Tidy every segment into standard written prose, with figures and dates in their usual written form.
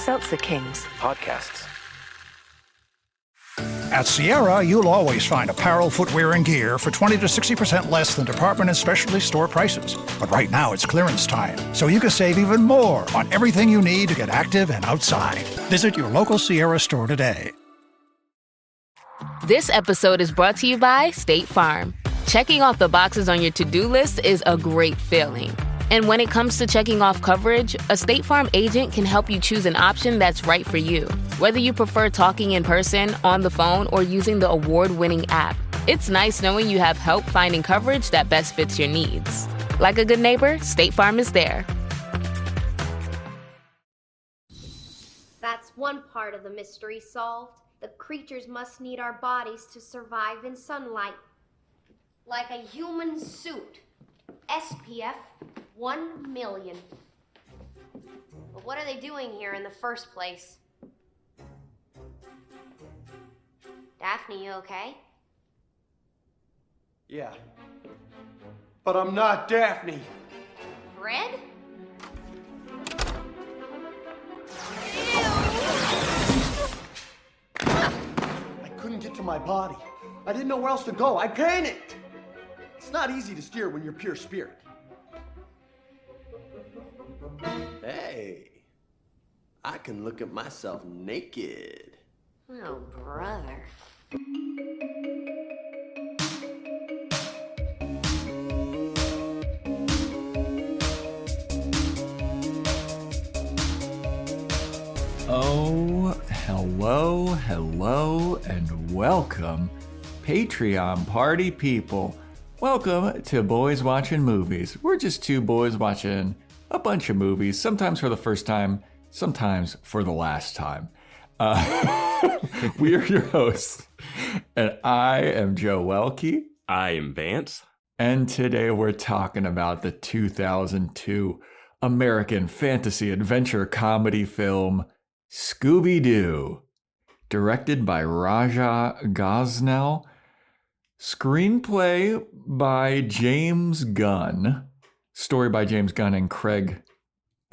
Seltzer Kings. Podcasts. At Sierra, you'll always find apparel, footwear, and gear for 20 to 60% less than department and specialty store prices. But right now, it's clearance time, so you can save even more on everything you need to get active and outside. Visit your local Sierra store today. This episode is brought to you by State Farm. Checking off the boxes on your to-do list is a great feeling. And when it comes to checking off coverage, a State Farm agent can help you choose an option that's right for you. Whether you prefer talking in person, on the phone, or using the award-winning app, it's nice knowing you have help finding coverage that best fits your needs. Like a good neighbor, State Farm is there. That's one part of the mystery solved. The creatures must need our bodies to survive in sunlight. Like a human suit. SPF 1 million. But what are they doing here in the first place? Daphne, you okay? Yeah. But I'm not Daphne. Fred? I couldn't get to my body. I didn't know where else to go. I panicked. It's not easy to steer when you're pure spirit. Hey, I can look at myself naked. Oh, brother. Oh, hello, and welcome, Patreon party people. Welcome to Boys Watching Movies. We're just two boys watching a bunch of movies, sometimes for the first time, sometimes for the last time. We are your hosts, and I am Joe Welke. I am Vance. And today we're talking about the 2002 American fantasy adventure comedy film, Scooby-Doo, directed by Raja Gosnell, screenplay by James Gunn, story by James Gunn and Craig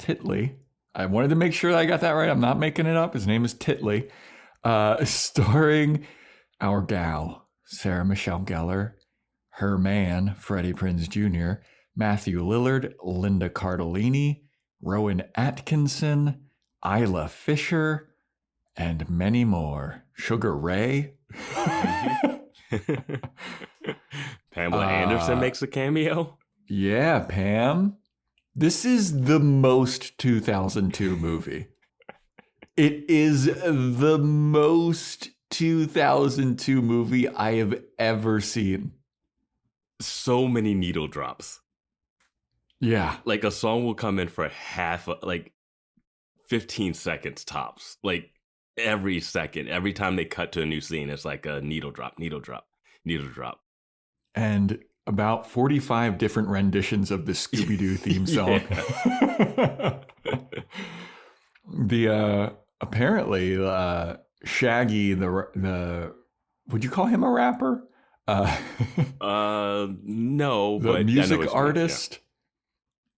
Titley. I wanted to make sure that I got that right. I'm not making it up. His name is Titley. Starring our gal, Sarah Michelle Gellar, her man, Freddie Prinze Jr., Matthew Lillard, Linda Cardellini, Rowan Atkinson, Isla Fisher, and many more. Sugar Ray. Pamela Anderson makes a cameo. Yeah, Pam. This is the most 2002 movie. It is the most 2002 movie I have ever seen. So many needle drops. Yeah. Like a song will come in for 15 seconds tops. Like every second, every time they cut to a new scene, it's like a needle drop, needle drop, needle drop. And about 45 different renditions of the Scooby-Doo theme song. Apparently Shaggy, the would you call him a rapper? No, the but music artist.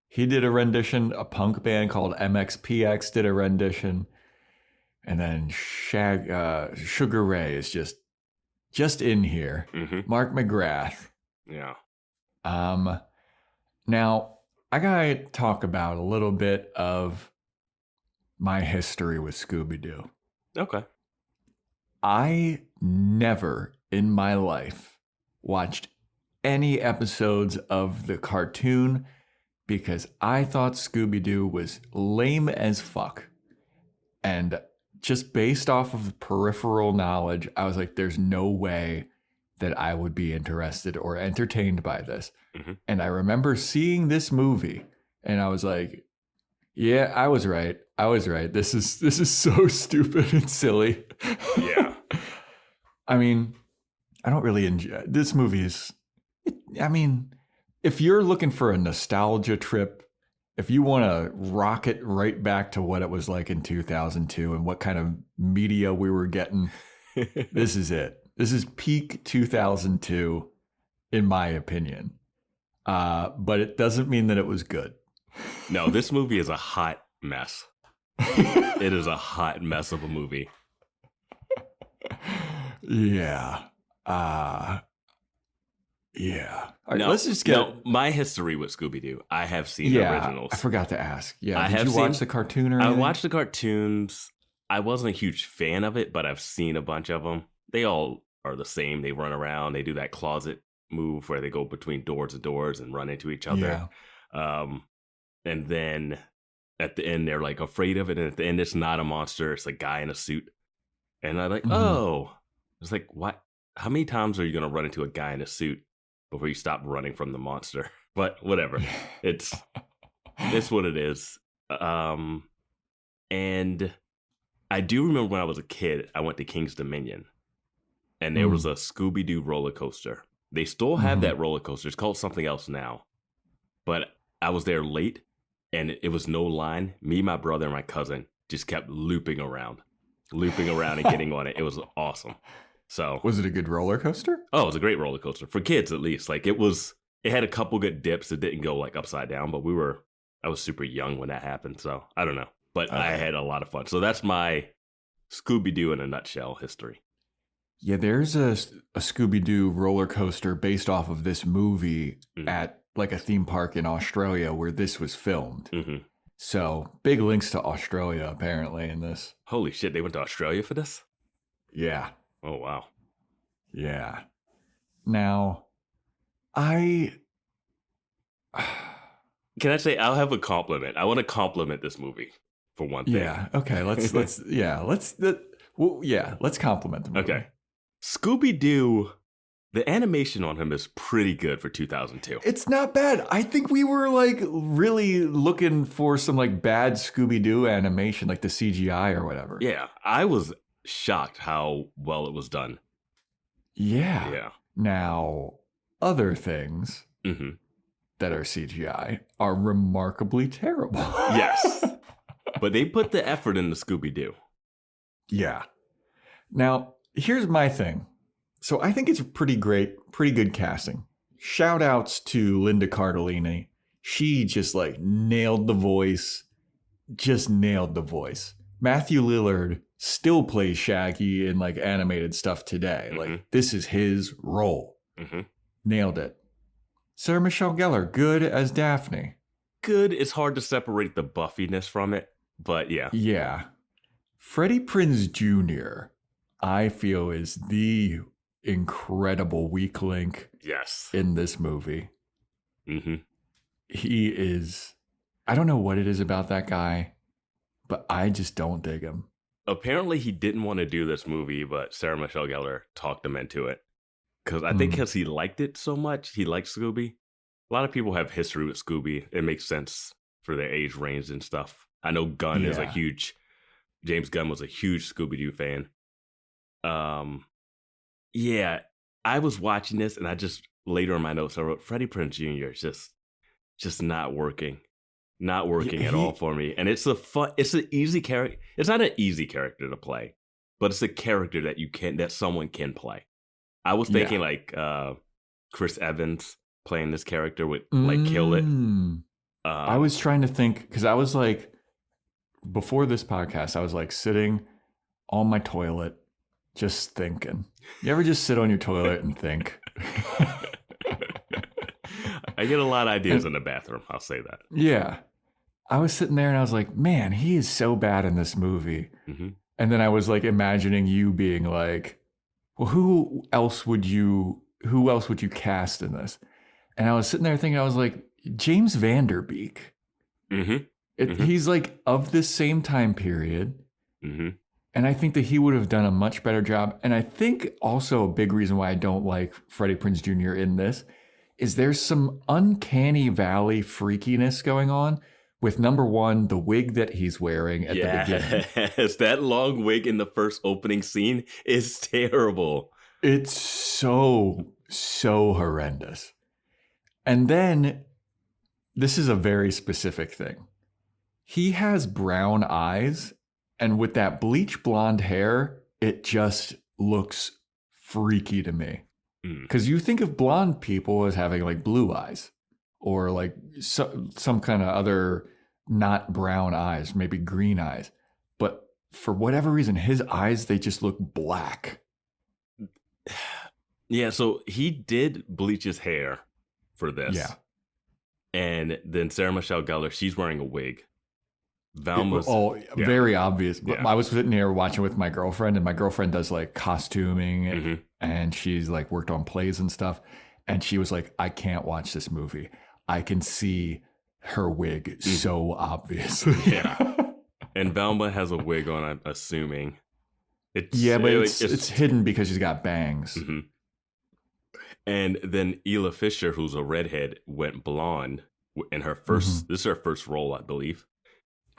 He did a rendition. A punk band called MXPX did a rendition, and then Sugar Ray is just in here. Mm-hmm. Mark McGrath. Yeah. Now I gotta talk about a little bit of my history with Scooby-Doo. Okay. I never in my life watched any episodes of the cartoon because I thought Scooby-Doo was lame as fuck. And just based off of peripheral knowledge, I was like, there's no way that I would be interested or entertained by this. Mm-hmm. And I remember seeing this movie and I was like, yeah, I was right. This is so stupid and silly. Yeah. I mean, I don't really enjoy this movie. If you're looking for a nostalgia trip, if you want to rock it right back to what it was like in 2002 and what kind of media we were getting, this is it. This is peak 2002, in my opinion. But it doesn't mean that it was good. No, this movie is a hot mess. It is a hot mess of a movie. Yeah. Yeah. All right, let's just get my history with Scooby-Doo. I have seen the originals. I forgot to ask. Yeah, I did have you watch the cartoon or I anything? watched the cartoons. I wasn't a huge fan of it, but I've seen a bunch of them. They all are the same. They run around. They do that closet move where they go between doors and doors and run into each other. And then at the end, they're like afraid of it. And at the end, it's not a monster. It's a guy in a suit. And I'm like, oh, it's like, what? How many times are you going to run into a guy in a suit before you stop running from the monster? But whatever. It's what it is. And I do remember when I was a kid, I went to King's Dominion. And there was a Scooby-Doo roller coaster. They still have that roller coaster. It's called something else now. But I was there late, and it was no line. Me, my brother, and my cousin just kept looping around and getting on it. It was awesome. So, was it a good roller coaster? Oh, it was a great roller coaster for kids, at least. Like it had a couple good dips. It didn't go like upside down, but I was super young when that happened. So I don't know, but I had a lot of fun. So that's my Scooby-Doo in a nutshell history. Yeah, there's a Scooby-Doo roller coaster based off of this movie at like a theme park in Australia where this was filmed. So big links to Australia apparently in this. Holy shit, they went to Australia for this? Yeah. Oh, wow. Yeah. Now, can I say I'll have a compliment? I want to compliment this movie for one thing. Yeah. Okay. Let's compliment the movie. Okay. Scooby-Doo, the animation on him is pretty good for 2002. It's not bad. I think we were like really looking for some like bad Scooby-Doo animation, like the CGI or whatever. Yeah. I was shocked how well it was done. Yeah. Yeah. Now, other things that are CGI are remarkably terrible. Yes. But they put the effort into Scooby-Doo. Yeah. Now, here's my thing. So I think it's pretty good casting. Shout outs to Linda Cardellini. She just like nailed the voice. Matthew Lillard still plays Shaggy in like animated stuff today. Like this is his role. Nailed it. Sarah Michelle Gellar, good as Daphne. Good. It's hard to separate the Buffiness from it, but yeah. Yeah. Freddie Prinze Jr., I feel is the incredible weak link in this movie. He is, I don't know what it is about that guy, but I just don't dig him. Apparently he didn't want to do this movie, but Sarah Michelle Gellar talked him into it. Because he liked it so much. He liked Scooby. A lot of people have history with Scooby. It makes sense for their age range and stuff. I know Gunn is James Gunn was a huge Scooby-Doo fan. Yeah, I was watching this and I just, later in my notes, I wrote, Freddie Prinze Jr. is just not working. Not working at all for me. And it's an easy character. It's not an easy character to play, but it's a character that someone can play. I was thinking like Chris Evans playing this character would like kill it. I was trying to think, because I was like, before this podcast, I was like sitting on my toilet, just thinking. You ever just sit on your toilet and think? I get a lot of ideas in the bathroom. I'll say that. Yeah. I was sitting there and I was like, man, he is so bad in this movie. And then I was like imagining you being like, well, who else would you cast in this? And I was sitting there thinking, I was like, James Van Der Beek. He's like of the same time period. And I think that he would have done a much better job. And I think also a big reason why I don't like Freddie Prinze Jr. in this is there's some uncanny valley freakiness going on with, number one, the wig that he's wearing at the beginning. Yes, that long wig in the first opening scene is terrible. It's so horrendous. And then, this is a very specific thing. He has brown eyes, and with that bleach blonde hair, it just looks freaky to me. Because you think of blonde people as having like blue eyes or like some kind of other not brown eyes, maybe green eyes. But for whatever reason, his eyes, they just look black. Yeah, so he did bleach his hair for this. Yeah. And then Sarah Michelle Gellar, she's wearing a wig. Velma's very obvious. Yeah. I was sitting here watching with my girlfriend, and my girlfriend does like costuming and she's like worked on plays and stuff. And she was like, I can't watch this movie. I can see her wig so obviously. Yeah. And Velma has a wig on, I'm assuming. It's hidden because she's got bangs. Mm-hmm. And then Ela Fisher, who's a redhead, went blonde in her first. This is her first role, I believe.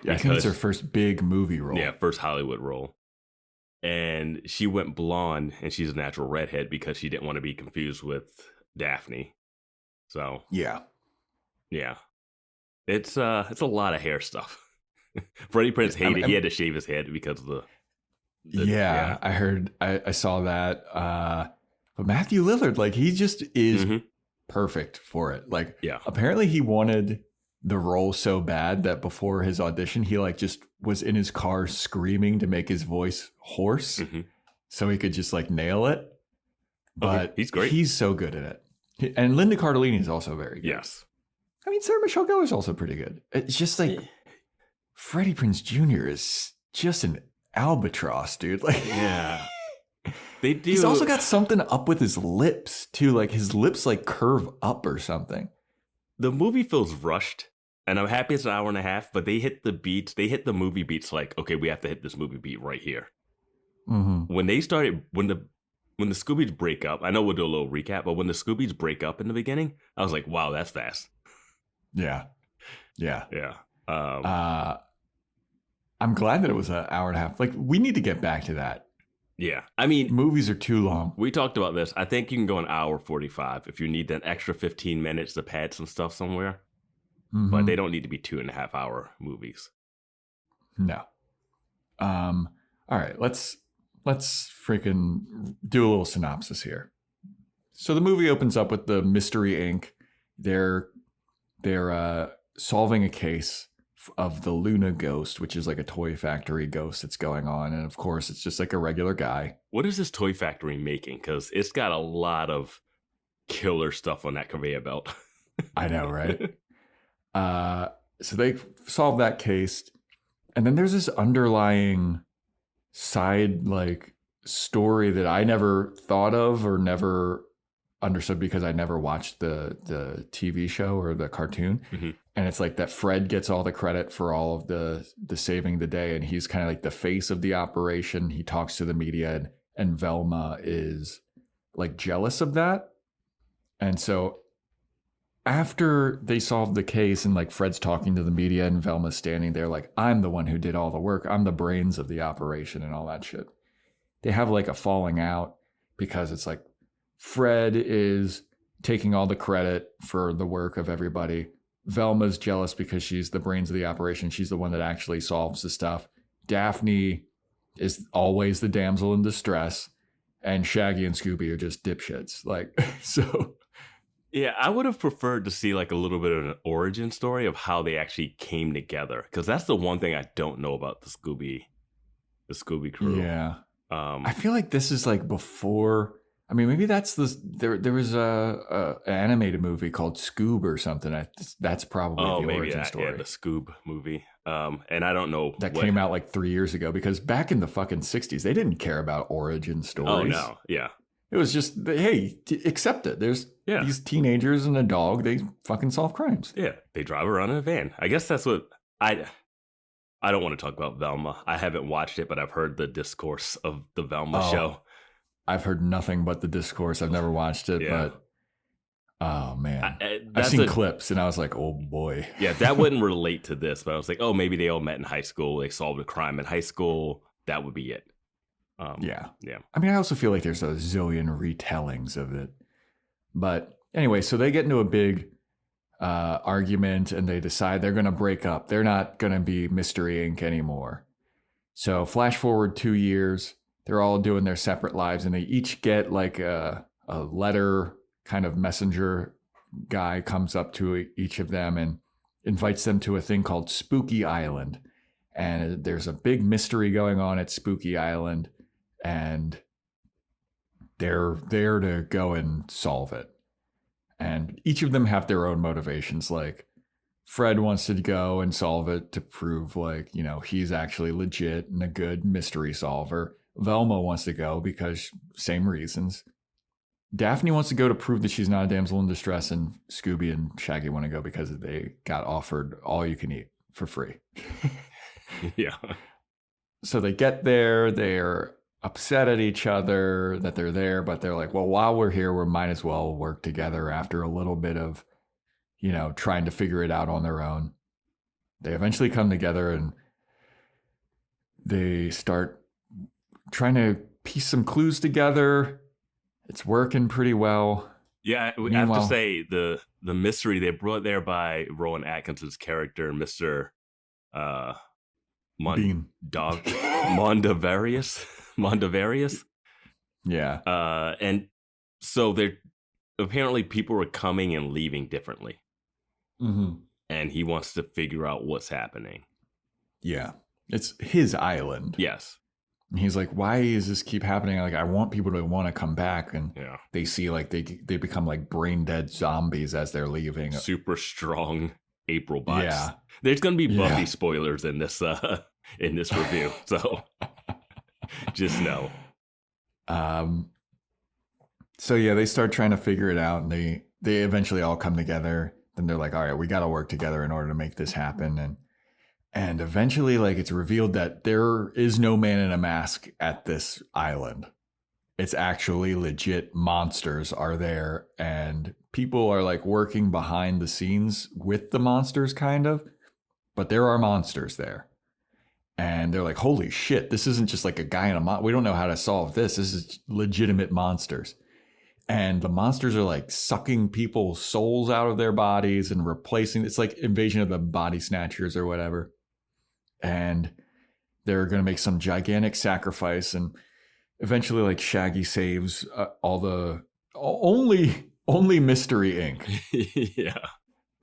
Yeah, I think it's her first big movie role. Yeah, first Hollywood role. And she went blonde, and she's a natural redhead because she didn't want to be confused with Daphne. So yeah, it's a lot of hair stuff. Freddie Prinze hated. He had to shave his head because of the I heard. I saw that. But Matthew Lillard, like, he just is perfect for it. Like, apparently he wanted the role so bad that before his audition, he like just was in his car screaming to make his voice hoarse so he could just like nail it. But he's great. He's so good at it. And Linda Cardellini is also very good. Yes. I mean, Sarah Michelle Gellar is also pretty good. It's just like Freddie Prinze Jr. is just an albatross, dude. Like, yeah. They do. He's also got something up with his lips too. Like his lips like curve up or something. The movie feels rushed, and I'm happy it's an hour and a half, but they hit the beats. They hit the movie beats like, okay, we have to hit this movie beat right here. When they started, when the Scoobies break up, I know we'll do a little recap, but when the Scoobies break up in the beginning, I was like, wow, that's fast. Yeah. I'm glad that it was an hour and a half. Like, we need to get back to that. Yeah. I mean, movies are too long. We talked about this. I think you can go an hour 45 if you need an extra 15 minutes to pad some stuff somewhere. But they don't need to be 2.5 hour movies. No. All right. Let's freaking do a little synopsis here. So the movie opens up with the Mystery Inc. They're solving a case of the Luna ghost, which is like a toy factory ghost that's going on. And of course, it's just like a regular guy. What is this toy factory making? Because it's got a lot of killer stuff on that conveyor belt. I know, right? So they solve that case. And then there's this underlying side like story that I never thought of or never understood because I never watched the TV show or the cartoon. And it's like that Fred gets all the credit for all of the saving the day. And he's kind of like the face of the operation. He talks to the media and Velma is like jealous of that. And so after they solve the case and like Fred's talking to the media and Velma's standing there like, I'm the one who did all the work. I'm the brains of the operation and all that shit. They have like a falling out because it's like Fred is taking all the credit for the work of everybody. Velma's jealous because she's the brains of the operation. She's the one that actually solves the stuff. Daphne is always the damsel in distress. And Shaggy and Scooby are just dipshits. Like, so... Yeah, I would have preferred to see like a little bit of an origin story of how they actually came together. Because that's the one thing I don't know about the Scooby crew. Yeah. I feel like this is like before... I mean, maybe that's there was an animated movie called Scoob or something. That's probably the origin story. Yeah, the Scoob movie. And I don't know. That came out like 3 years ago because back in the fucking 60s, they didn't care about origin stories. Oh, no. Yeah. It was just, hey, accept it. There's these teenagers and a dog. They fucking solve crimes. Yeah. They drive around in a van. I guess that's what I don't want to talk about Velma. I haven't watched it, but I've heard the discourse of the Velma show. I've heard nothing but the discourse. I've never watched it, but oh man, I've seen clips and I was like, oh boy. Yeah, that wouldn't relate to this, but I was like, oh, maybe they all met in high school. They solved a crime in high school. That would be it. Yeah. I mean, I also feel like there's a zillion retellings of it. But anyway, so they get into a big argument and they decide they're going to break up. They're not going to be Mystery Inc. anymore. So flash forward 2 years. They're all doing their separate lives and they each get like a letter kind of messenger guy comes up to each of them and invites them to a thing called Spooky Island. And there's a big mystery going on at Spooky Island, and they're there to go and solve it. And each of them have their own motivations. Like Fred wants to go and solve it to prove like, you know, he's actually legit and a good mystery solver. Velma wants to go because same reasons. Daphne wants to go to prove that she's not a damsel in distress, and Scooby and Shaggy want to go because they got offered all you can eat for free. Yeah. So they get there, they're upset at each other that they're there, but they're like, well, while we're here, we might as well work together after a little bit of, you know, trying to figure it out on their own. They eventually come together and they start trying to piece some clues together. It's working pretty well. Yeah, I have to say the mystery they brought there by Rowan Atkinson's character, Mr. Bean. Mondavarius. Yeah. And so apparently people were coming and leaving differently. Mm-hmm. And he wants to figure out what's happening. Yeah. It's his island. Yes. And he's like, why does this keep happening? Like, I want people to want to come back. And they see like they become like brain dead zombies as they're leaving. Super strong April bots. Yeah. There's going to be Buffy spoilers in this review. So just know. So yeah, they start trying to figure it out, and they eventually all come together. Then they're like, all right, we got to work together in order to make this happen. And eventually, like, it's revealed that there is no man in a mask at this island. It's actually legit monsters are there, and people are like working behind the scenes with the monsters, kind of. But there are monsters there. And they're like, holy shit, this isn't just like a guy in a we don't know how to solve this. This is legitimate monsters. And the monsters are like sucking people's souls out of their bodies and replacing. It's like Invasion of the Body Snatchers or whatever. And they're going to make some gigantic sacrifice. And eventually, like, Shaggy saves only Mystery Inc. Yeah.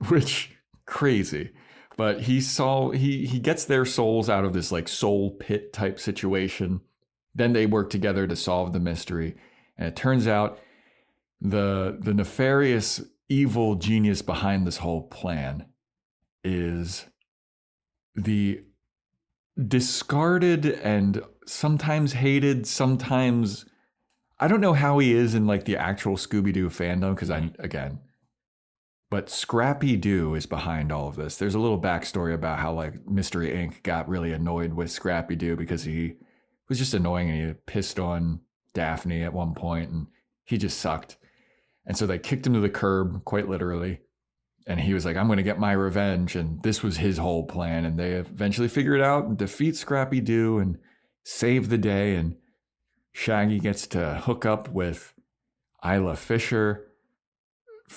Which, crazy. But he gets their souls out of this like soul pit type situation. Then they work together to solve the mystery. And it turns out the nefarious evil genius behind this whole plan is the discarded and sometimes hated, sometimes I don't know how he is in like the actual Scooby-Doo fandom, because but Scrappy Doo is behind all of this. There's a little backstory about how like Mystery Inc. got really annoyed with Scrappy Doo because he was just annoying and he pissed on Daphne at one point and he just sucked. And so they kicked him to the curb, quite literally. And he was like, I'm going to get my revenge. And this was his whole plan. And they eventually figure it out and defeat Scrappy Doo and save the day. And Shaggy gets to hook up with Isla Fisher.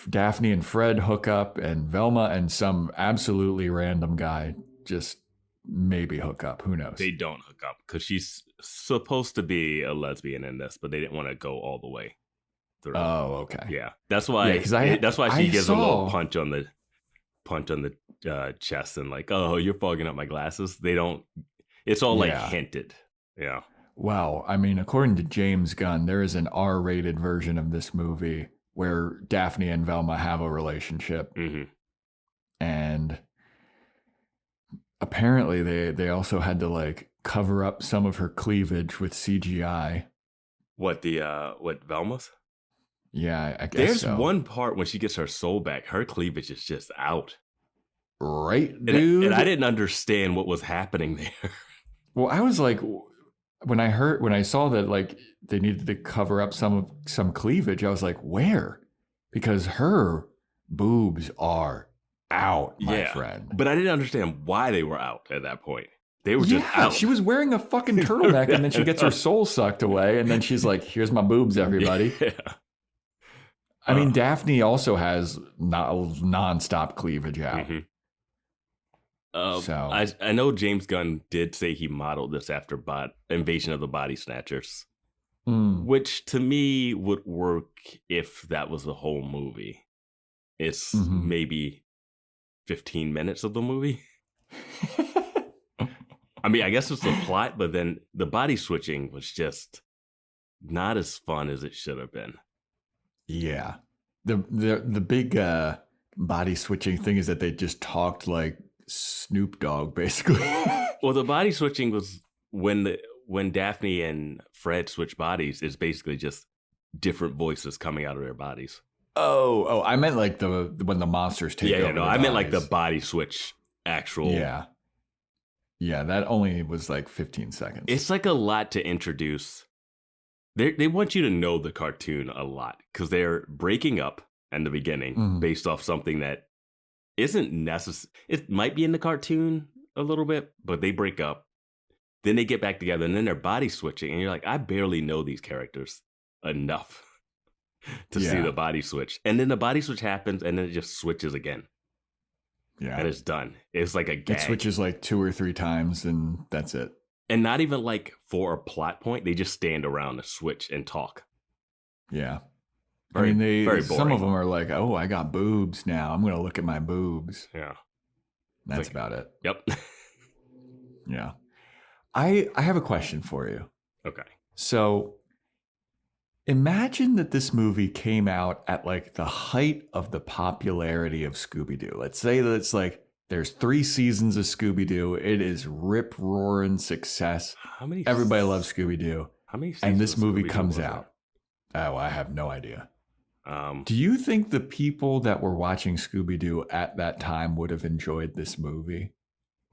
Daphne and Fred hook up, and Velma and some absolutely random guy just maybe hook up. Who knows? They don't hook up because she's supposed to be a lesbian in this, but they didn't want to go all the way through. Oh, okay. Yeah, that's why. That's why she gives a little punch on the chest and like, oh, you're fogging up my glasses. They don't. It's all like hinted. Yeah. Well, I mean, according to James Gunn, there is an R-rated version of this movie where Daphne and Velma have a relationship. Mm-hmm. And apparently they also had to like cover up some of her cleavage with CGI. What Velma's? Yeah, I guess There's so. one part when she gets her soul back, her cleavage is just out. Right, dude? And I didn't understand what was happening there. Well, I was like, when I saw that like they needed to cover up some cleavage, I was like, where? Because her boobs are out, my friend. But I didn't understand why they were out at that point. They were just out. She was wearing a fucking turtleneck and then she gets her soul sucked away and then she's like, here's my boobs, everybody. Yeah. I mean, Daphne also has nonstop cleavage out. Mm-hmm. So I know James Gunn did say he modeled this after Invasion of the Body Snatchers, which to me would work if that was the whole movie. It's maybe 15 minutes of the movie. I mean, I guess it's the plot, but then the body switching was just not as fun as it should have been. Yeah. The big body switching thing is that they just talked like Snoop Dogg, basically. Well, the body switching was when Daphne and Fred switch bodies, is basically just different voices coming out of their bodies. Oh, I meant like when the monsters take over. No, I meant like the body switch actual. Yeah, that only was like 15 seconds. It's like a lot to introduce. They want you to know the cartoon a lot because they're breaking up in the beginning based off something that isn't necessary. It might be in the cartoon a little bit, but they break up. Then they get back together and then they're body switching. And you're like, I barely know these characters enough to see the body switch. And then the body switch happens and then it just switches again. Yeah. And it's done. It's like a gag. It switches like 2 or 3 times and that's it. And not even like for a plot point. They just stand around and switch and talk. Yeah. Very boring. Some of them are like, oh, I got boobs now. I'm going to look at my boobs. Yeah. That's like, about it. Yep. Yeah. I have a question for you. Okay. So imagine that this movie came out at like the height of the popularity of Scooby-Doo. Let's say that it's like there's 3 seasons of Scooby-Doo. It is rip-roaring success. Everybody loves Scooby-Doo. How many seasons and this movie Scooby-Doo comes was out. Oh, I have no idea. Do you think the people that were watching Scooby-Doo at that time would have enjoyed this movie?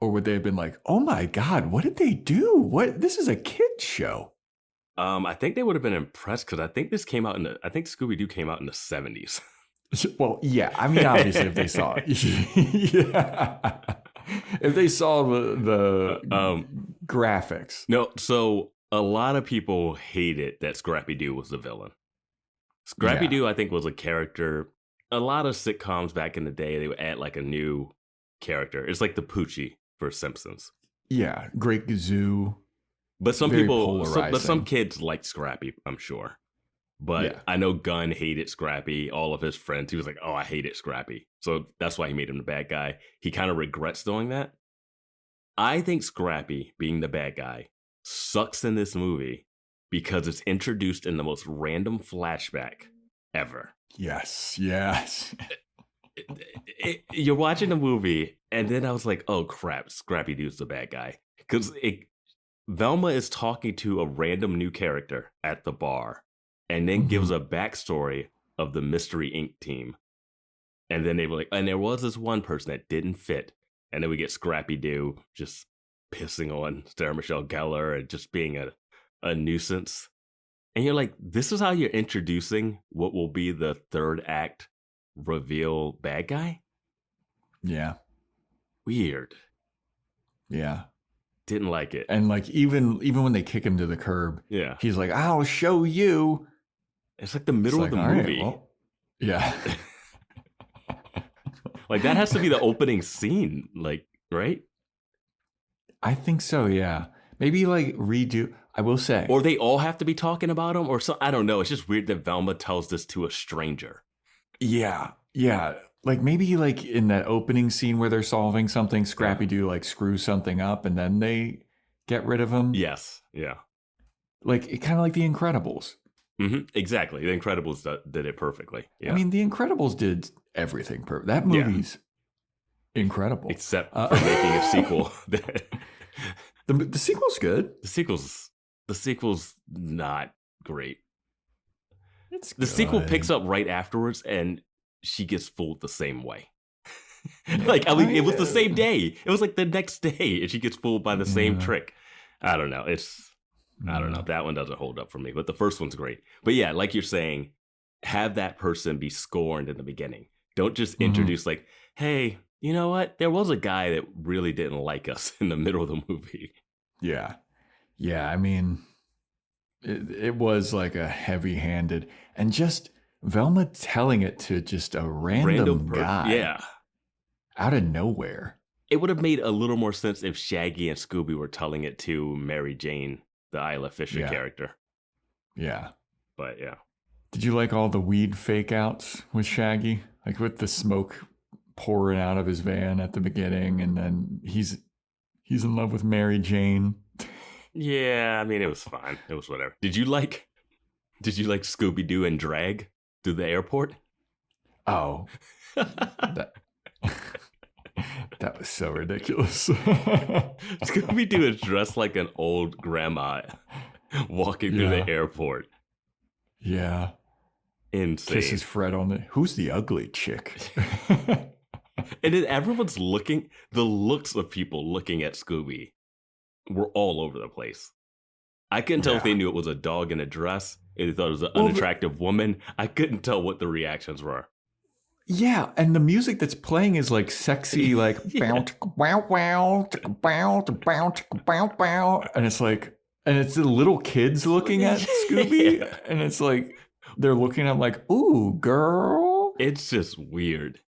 Or would they have been like, oh my God, what did they do? This is a kid's show. I think they would have been impressed because I think Scooby-Doo came out in the 70s. Well, yeah. I mean, obviously, if they saw it. Yeah. If they saw the graphics. No, so a lot of people hated that Scrappy-Doo was the villain. Scrappy-Doo, I think, was a character. A lot of sitcoms back in the day, they would add like a new character. It's like the Poochie for Simpsons. Yeah, Great Gazoo. But some some kids liked Scrappy, I'm sure. But I know Gunn hated Scrappy. All of his friends, he was like, oh, I hated Scrappy. So that's why he made him the bad guy. He kind of regrets doing that. I think Scrappy, being the bad guy, sucks in this movie because it's introduced in the most random flashback ever. Yes. You're watching the movie, and then I was like, oh, crap, Scrappy-Doo's the bad guy. Because Velma is talking to a random new character at the bar and then gives a backstory of the Mystery Inc. team. And then they were like, and there was this one person that didn't fit. And then we get Scrappy-Doo just pissing on Sarah Michelle Gellar and just being a nuisance. And you're like, this is how you're introducing what will be the third act reveal bad guy? Yeah. Weird. Yeah. Didn't like it. And like even when they kick him to the curb, he's like, I'll show you. It's like the middle of the movie. Right, well, yeah. Like that has to be the opening scene, like, right? I think so, yeah. Maybe like redo, I will say. Or they all have to be talking about him or so. I don't know. It's just weird that Velma tells this to a stranger. Yeah. Like maybe like in that opening scene where they're solving something, Scrappy-Doo like screws something up and then they get rid of him. Yes. Yeah. Like it kind of like The Incredibles. Mm-hmm. Exactly. The Incredibles did it perfectly. Yeah. I mean, The Incredibles did everything perfect. That movie's incredible. Except for making a sequel. The sequel's good. The sequel's not great. It's the sequel picks up right afterwards and she gets fooled the same way. Like, I mean, it was the same day. It was like the next day and she gets fooled by the same trick. I don't know. I don't know. That one doesn't hold up for me, but the first one's great. But yeah, like you're saying, have that person be scorned in the beginning. Don't just introduce like, hey, you know what? There was a guy that really didn't like us in the middle of the movie. Yeah. Yeah. I mean, it was like a heavy-handed and just Velma telling it to just a random guy. Yeah. Out of nowhere. It would have made a little more sense if Shaggy and Scooby were telling it to Mary Jane, the Isla Fisher character. Yeah. But yeah. Did you like all the weed fake outs with Shaggy? Like with the smoke pouring out of his van at the beginning, and then he's in love with Mary Jane. Yeah, I mean, it was fine. It was whatever. Did you like Scooby-Doo and drag through the airport? Oh, that was so ridiculous. Scooby-Doo is dressed like an old grandma walking through the airport. Yeah. Insane. Kisses Fred on the, who's the ugly chick? And then everyone's looking, the looks of people looking at Scooby were all over the place. I couldn't tell if they knew it was a dog in a dress, if they thought it was an unattractive woman. I couldn't tell what the reactions were. Yeah, and the music that's playing is like sexy, like bow wow wow bow bow bow bow, and it's like, and it's the little kids looking at Scooby, and it's like they're looking at him like, ooh, girl. It's just weird.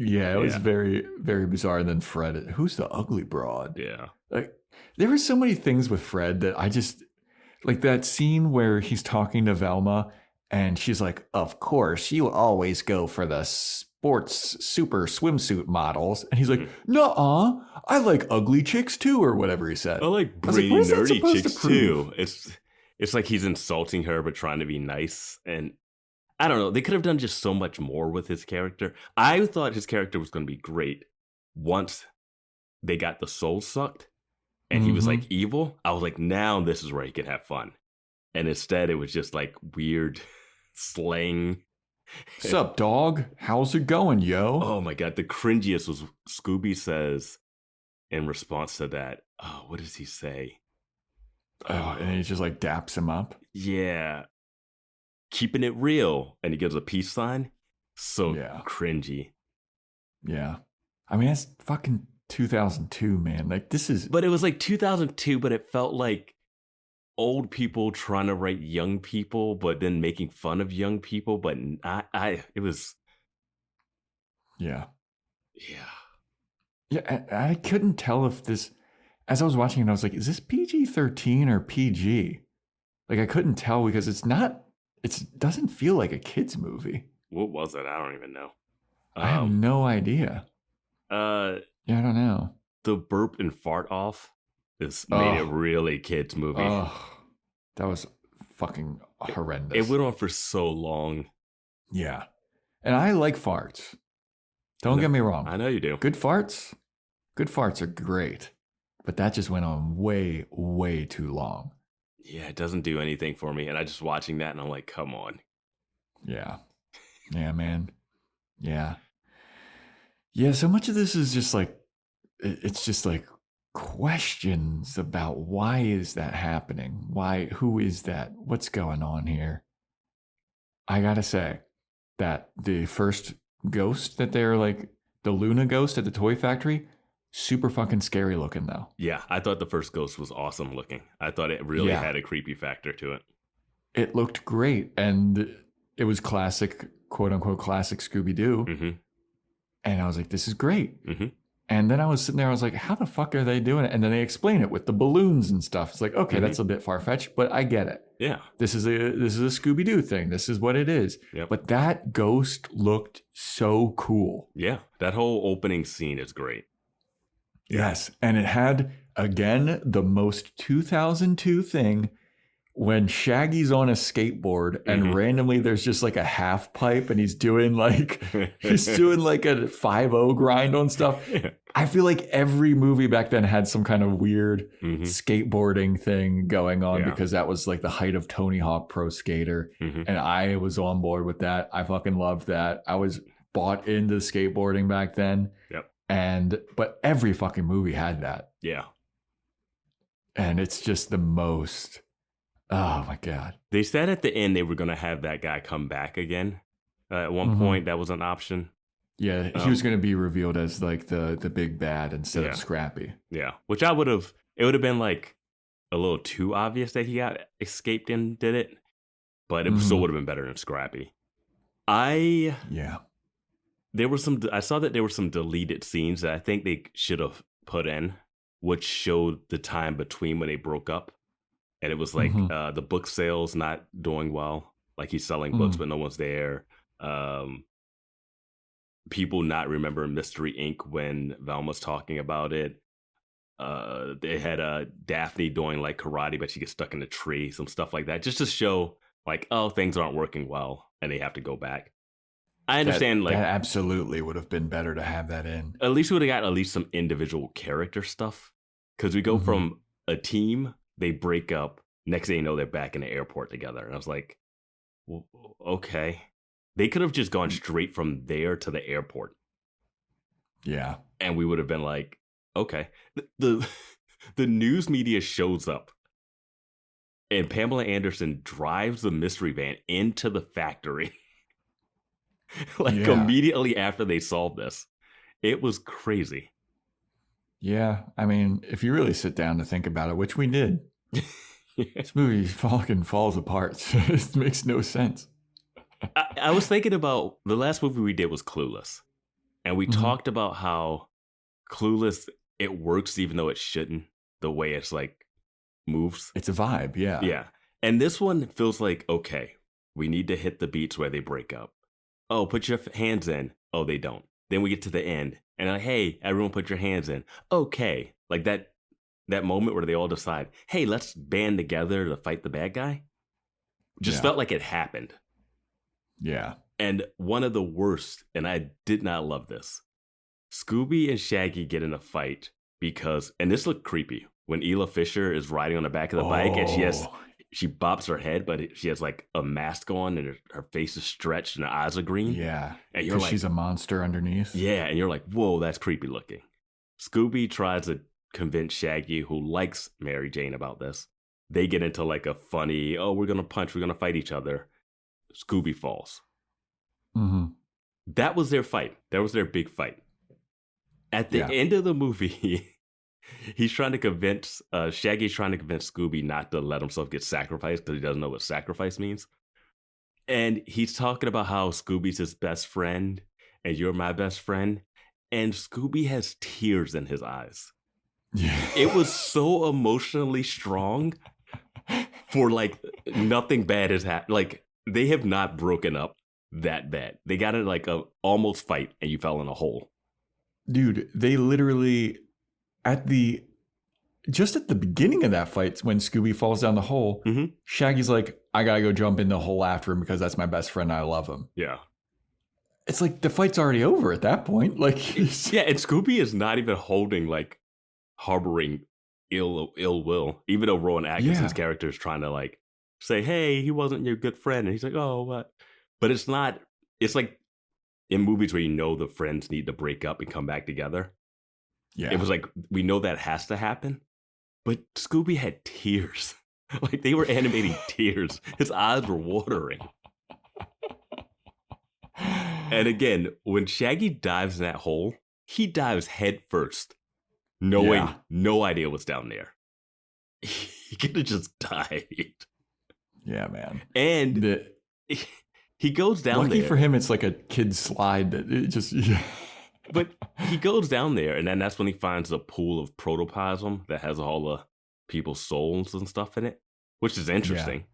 Yeah, it was very, very bizarre. And then Fred, who's the ugly broad? Yeah. Like, there were so many things with Fred that I just, like that scene where he's talking to Velma and she's like, of course, you always go for the sports super swimsuit models. And he's like, nuh-uh, I like ugly chicks too, or whatever he said. I like brainy, nerdy chicks too. It's like he's insulting her but trying to be nice. And I don't know. They could have done just so much more with his character. I thought his character was going to be great once they got the soul sucked and he was like evil. I was like, now this is where he could have fun. And instead, it was just like weird slang. Sup, dog? How's it going, yo? Oh my God. The cringiest was Scooby says in response to that. Oh, what does he say? Oh, and he just like daps him up. Yeah. Keeping it real, and he gives a peace sign. So cringy. Yeah, I mean that's fucking 2002, man. Like this is, but it was like 2002, but it felt like old people trying to write young people, but then making fun of young people. But it was, yeah. I couldn't tell if this. As I was watching it, I was like, is this PG-13 or PG? Like I couldn't tell because it's not. It doesn't feel like a kid's movie. What was it? I don't even know. I have no idea. Yeah, I don't know. The burp and fart off made it really kids movie. That was fucking horrendous. It went on for so long. Yeah. And I like farts. Don't get me wrong. I know you do. Good farts are great. But that just went on way, way too long. Yeah, it doesn't do anything for me. And I just watching that and I'm like, come on. Yeah. Yeah, man. Yeah. Yeah, so much of this is just like, it's just like questions about why is that happening? Who is that? What's going on here? I gotta say that the first ghost that they're like, the Luna ghost at the toy factory, super fucking scary looking though. Yeah, I thought the first ghost was awesome looking. I thought it really had a creepy factor to it. It looked great, and it was classic, quote unquote, classic Scooby-Doo. Mm-hmm. And I was like, this is great. Mm-hmm. And then I was sitting there, I was like, how the fuck are they doing it? And then they explain it with the balloons and stuff. It's like, okay, that's a bit far-fetched, but I get it. Yeah. This is a Scooby-Doo thing. This is what it is. Yep. But that ghost looked so cool. Yeah. That whole opening scene is great. Yes. And it had, again, the most 2002 thing when Shaggy's on a skateboard and randomly there's just like a half pipe and he's doing like a 5-0 grind on stuff. Yeah. I feel like every movie back then had some kind of weird skateboarding thing going on because that was like the height of Tony Hawk Pro Skater. And I was on board with that. I fucking loved that. I was bought into skateboarding back then. Yep. But every fucking movie had that. Yeah. And it's just the most, oh my God. They said at the end they were going to have that guy come back again. At one point, that was an option. Yeah, he was going to be revealed as like the big bad instead of Scrappy. Yeah, which it would have been like a little too obvious that he got escaped and did it. But it still would have been better than Scrappy. I saw that there were some deleted scenes that I think they should have put in, which showed the time between when they broke up. And it was like the book sales not doing well. Like he's selling books, but no one's there. people not remembering Mystery Inc. when Velma's talking about it. They had Daphne doing like karate, but she gets stuck in a tree, some stuff like that, just to show like, oh, things aren't working well and they have to go back. I understand that absolutely would have been better to have that in. At least we would have got at least some individual character stuff. Because we go from a team, they break up, next thing you know, they're back in the airport together. And I was like, well, okay. They could have just gone straight from there to the airport. Yeah. And we would have been like, okay. The news media shows up and Pamela Anderson drives the mystery van into the factory. Immediately after they solved this. It was crazy. Yeah. I mean, if you really sit down to think about it, which we did, this movie fucking falls apart. It makes no sense. I was thinking about the last movie we did was Clueless. And we talked about how Clueless, it works even though it shouldn't, the way it's like moves. It's a vibe, yeah. Yeah. And this one feels like, okay, we need to hit the beats where they break up. Oh, put your hands in. Oh, they don't. Then we get to the end. And like, hey, everyone put your hands in. Okay. Like that moment where they all decide, hey, let's band together to fight the bad guy. Just felt like it happened. Yeah. And one of the worst, and I did not love this, Scooby and Shaggy get in a fight because, and this looked creepy, when Ela Fisher is riding on the back of the bike and she bops her head, but she has like a mask on and her face is stretched and her eyes are green. Yeah. And you're like, she's a monster underneath. Yeah. And you're like, whoa, that's creepy looking. Scooby tries to convince Shaggy, who likes Mary Jane, about this. They get into like a funny, oh, we're going to fight each other. Scooby falls. That was their fight. That was their big fight. At the end of the movie, he's trying to convince, Shaggy's trying to convince Scooby not to let himself get sacrificed because he doesn't know what sacrifice means. And he's talking about how Scooby's his best friend and you're my best friend. And Scooby has tears in his eyes. Yeah. It was so emotionally strong for like nothing bad has happened. Like they have not broken up that bad. They got in like a almost fight and you fell in a hole. Dude, they literally just at the beginning of that fight, when Scooby falls down the hole, Shaggy's like, I gotta go jump in the hole after him because that's my best friend. I love him. Yeah. It's like the fight's already over at that point. Like, yeah, and Scooby is not even harboring ill will, even though Rowan Atkinson's character is trying to like say, hey, he wasn't your good friend. And he's like, oh, what? But it's not, it's like in movies where you know the friends need to break up and come back together. Yeah. It was like, we know that has to happen. But Scooby had tears. Like they were animating tears. His eyes were watering. And again, when Shaggy dives in that hole, he dives head first, knowing no idea what's down there. He could have just died. Yeah, man. And he goes down lucky there. Lucky for him, it's like a kid's slide that it just... But he goes down there, and then that's when he finds a pool of protoplasm that has all the people's souls and stuff in it, which is interesting. Yeah.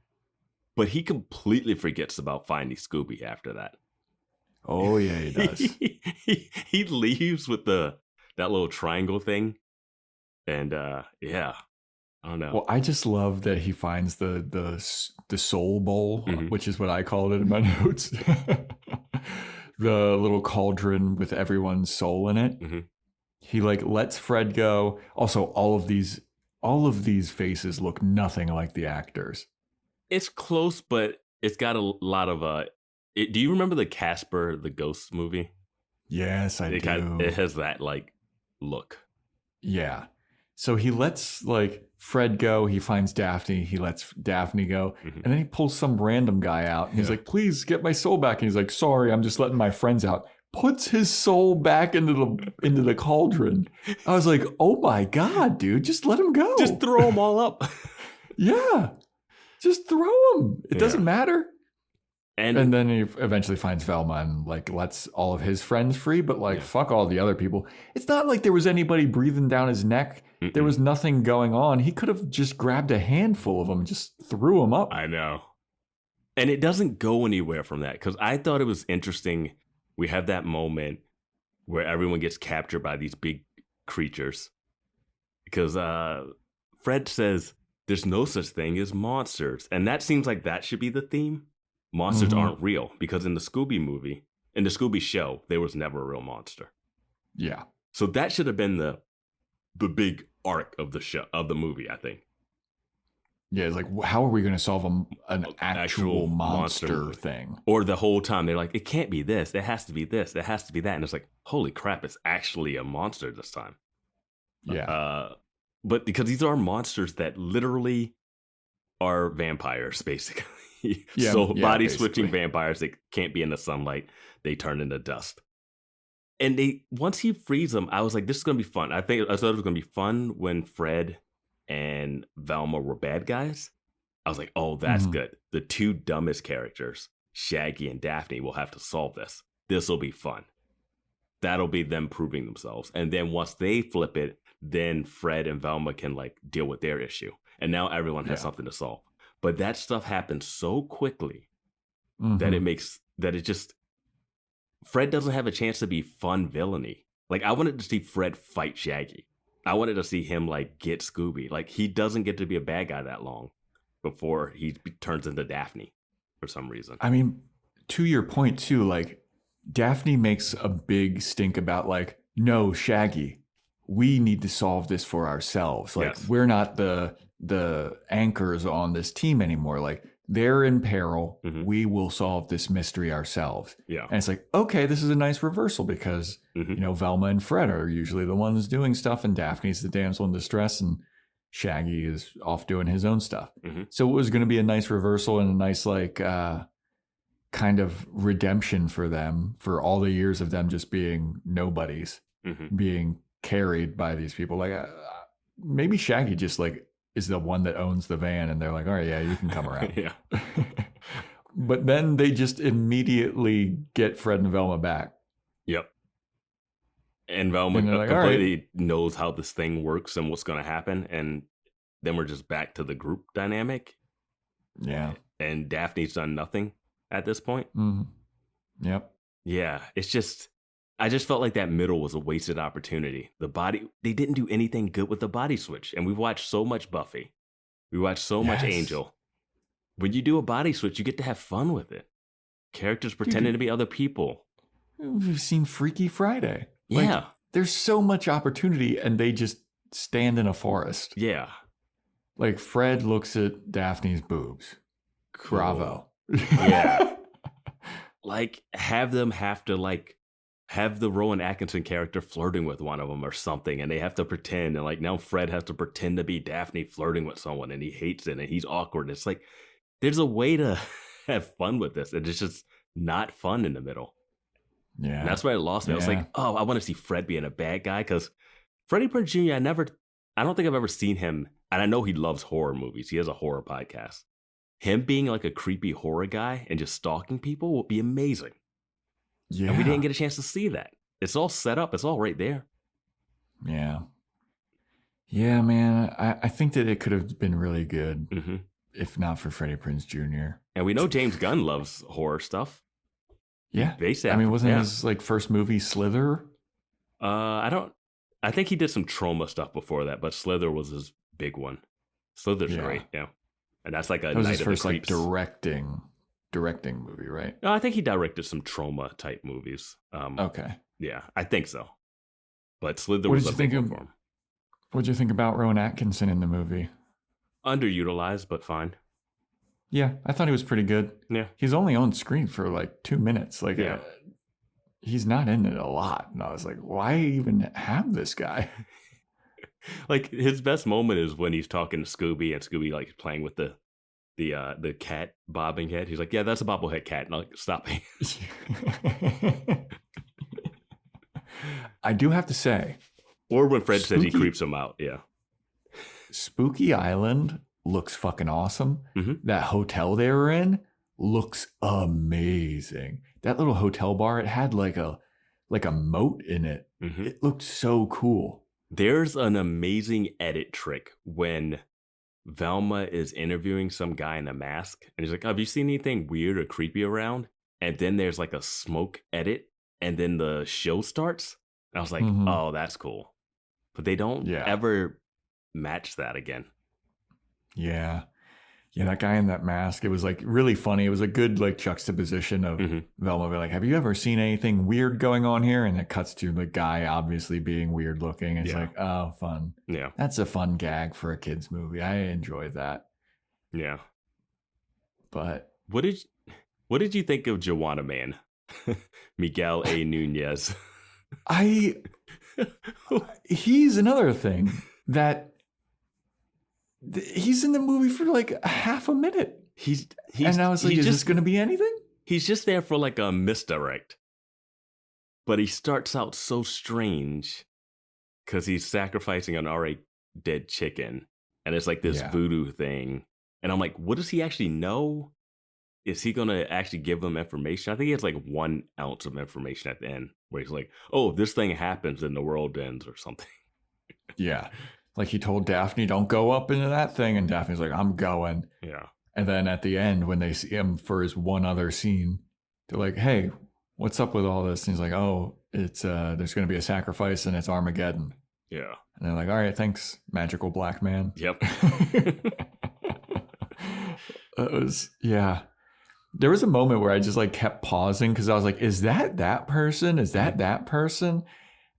But he completely forgets about finding Scooby after that. Oh, yeah, he does. He leaves with that little triangle thing. And yeah, I don't know. Well, I just love that he finds the soul bowl, which is what I called it in my notes. The little cauldron with everyone's soul in it. He like lets Fred go. Also, all of these faces look nothing like the actors. It's close, but it's got a lot of do you remember the Casper the Ghost movie? Yes, I do. It has that like look. Yeah. So he lets like Fred go. He finds Daphne. He lets Daphne go. And then he pulls some random guy out. And he's like, please get my soul back. And he's like, sorry, I'm just letting my friends out. Puts his soul back into the cauldron. I was like, oh my God, dude, just let him go. Just throw them all up. Yeah. Just throw them. It doesn't matter. And then he eventually finds Velma and like lets all of his friends free, but like fuck all the other people. It's not like there was anybody breathing down his neck. There was nothing going on. He could have just grabbed a handful of them and just threw them up. I know. And it doesn't go anywhere from that because I thought it was interesting. We have that moment where everyone gets captured by these big creatures. Because Fred says there's no such thing as monsters. And that seems like that should be the theme. Monsters aren't real. Because in the Scooby movie, in the Scooby show, there was never a real monster. Yeah. So that should have been the big arc of the show, of the movie, I think. Yeah, it's like, how are we going to solve an actual monster thing? Or the whole time they're like, it can't be this. It has to be this. It has to be that. And it's like, holy crap, it's actually a monster this time. Yeah. But because these are monsters that literally are vampires, basically. Yeah, so body basically. switching vampires that can't be in the sunlight. They turn into dust. And once he frees them, I was like, this is going to be fun. I thought it was going to be fun when Fred and Velma were bad guys. I was like, oh, that's good. The two dumbest characters, Shaggy and Daphne, will have to solve this. This will be fun. That'll be them proving themselves. And then once they flip it, then Fred and Velma can like deal with their issue. And now everyone has something to solve. But that stuff happens so quickly that it just, Fred doesn't have a chance to be fun villainy. Like, I wanted to see Fred fight Shaggy. I wanted to see him like get Scooby. Like, he doesn't get to be a bad guy that long before he turns into Daphne for some reason. I mean, to your point too, like Daphne makes a big stink about like, no, Shaggy, we need to solve this for ourselves. Like, we're not the anchors on this team anymore. Like, they're in peril. We will solve this mystery ourselves. Yeah. And it's like, okay, this is a nice reversal because, you know, Velma and Fred are usually the ones doing stuff and Daphne's the damsel in distress and Shaggy is off doing his own stuff. So it was going to be a nice reversal and a nice, like, kind of redemption for them for all the years of them just being nobodies, being carried by these people. Like, maybe Shaggy just like is the one that owns the van and they're like, all right, yeah, you can come around. Yeah. But then they just immediately get Fred and Velma back. Yep. And Velma like, completely knows how this thing works and what's going to happen. And then we're just back to the group dynamic. Yeah. And Daphne's done nothing at this point. Yep. Yeah. It's just, I just felt like that middle was a wasted opportunity. They didn't do anything good with the body switch. And we've watched so much Buffy. We watched so much Angel. When you do a body switch, you get to have fun with it. Characters pretending to be other people. We've seen Freaky Friday. Yeah. Like, there's so much opportunity and they just stand in a forest. Yeah. Like, Fred looks at Daphne's boobs. Cool. Bravo. Yeah. Like, have them have to, like, have the Rowan Atkinson character flirting with one of them or something, and they have to pretend, and like now Fred has to pretend to be Daphne flirting with someone, and he hates it, and he's awkward. It's like, there's a way to have fun with this, and it's just not fun in the middle. Yeah. And that's why it lost me. I was like, oh, I want to see Fred being a bad guy, because Freddie Prinze Jr., I don't think I've ever seen him, and I know he loves horror movies. He has a horror podcast. Him being like a creepy horror guy and just stalking people would be amazing. Yeah. And we didn't get a chance to see that. It's all set up. It's all right there. Yeah. Yeah, man. I think that it could have been really good if not for Freddie Prinze Jr. And we know James Gunn loves horror stuff. Yeah. Based I mean, wasn't his like first movie Slither? I think he did some trauma stuff before that, but Slither was his big one. Slither's great, yeah. And that's like a that was Night his of first the like Creeps. directing movie, right? No, I think he directed some trauma type movies. Okay. Yeah, I think so. But Slither was a big one for him. What did you think about Rowan Atkinson in the movie? Underutilized, but fine. Yeah, I thought he was pretty good. Yeah. He's only on screen for like 2 minutes. Like, he's not in it a lot. And I was like, why even have this guy? Like, his best moment is when he's talking to Scooby, and Scooby like playing with the cat bobbing head. He's like, yeah, that's a bobblehead cat. And I'm like, stop it. I do have to say. Or when Fred says he creeps him out. Yeah. Spooky Island looks fucking awesome. That hotel they were in looks amazing. That little hotel bar, it had like a moat in it. It looked so cool. There's an amazing edit trick when Velma is interviewing some guy in a mask, and he's like, have you seen anything weird or creepy around? And then there's like a smoke edit, and then the show starts. And I was like, oh, that's cool. But they don't ever match that again. Yeah. Yeah, that guy in that mask, it was like really funny. It was a good like juxtaposition of Velma being like, have you ever seen anything weird going on here? And it cuts to the guy obviously being weird looking. It's like, oh, fun. Yeah. That's a fun gag for a kid's movie. I enjoyed that. Yeah. But what did you think of Joanna Man? Miguel A. Nunez. He's another thing that he's in the movie for like a half a minute. And I was like, is this going to be anything? He's just there for like a misdirect. But he starts out so strange because he's sacrificing an already dead chicken. And it's like this voodoo thing. And I'm like, what does he actually know? Is he going to actually give them information? I think he has like 1 ounce of information at the end where he's like, oh, if this thing happens, then the world ends or something. Yeah. Like he told Daphne, don't go up into that thing. And Daphne's like, I'm going. Yeah. And then at the end, when they see him for his one other scene, they're like, hey, what's up with all this? And he's like, oh, it's there's going to be a sacrifice and it's Armageddon. Yeah. And they're like, all right, thanks, magical black man. Yep. It was, yeah. There was a moment where I just like kept pausing because I was like, is that person? Is that person?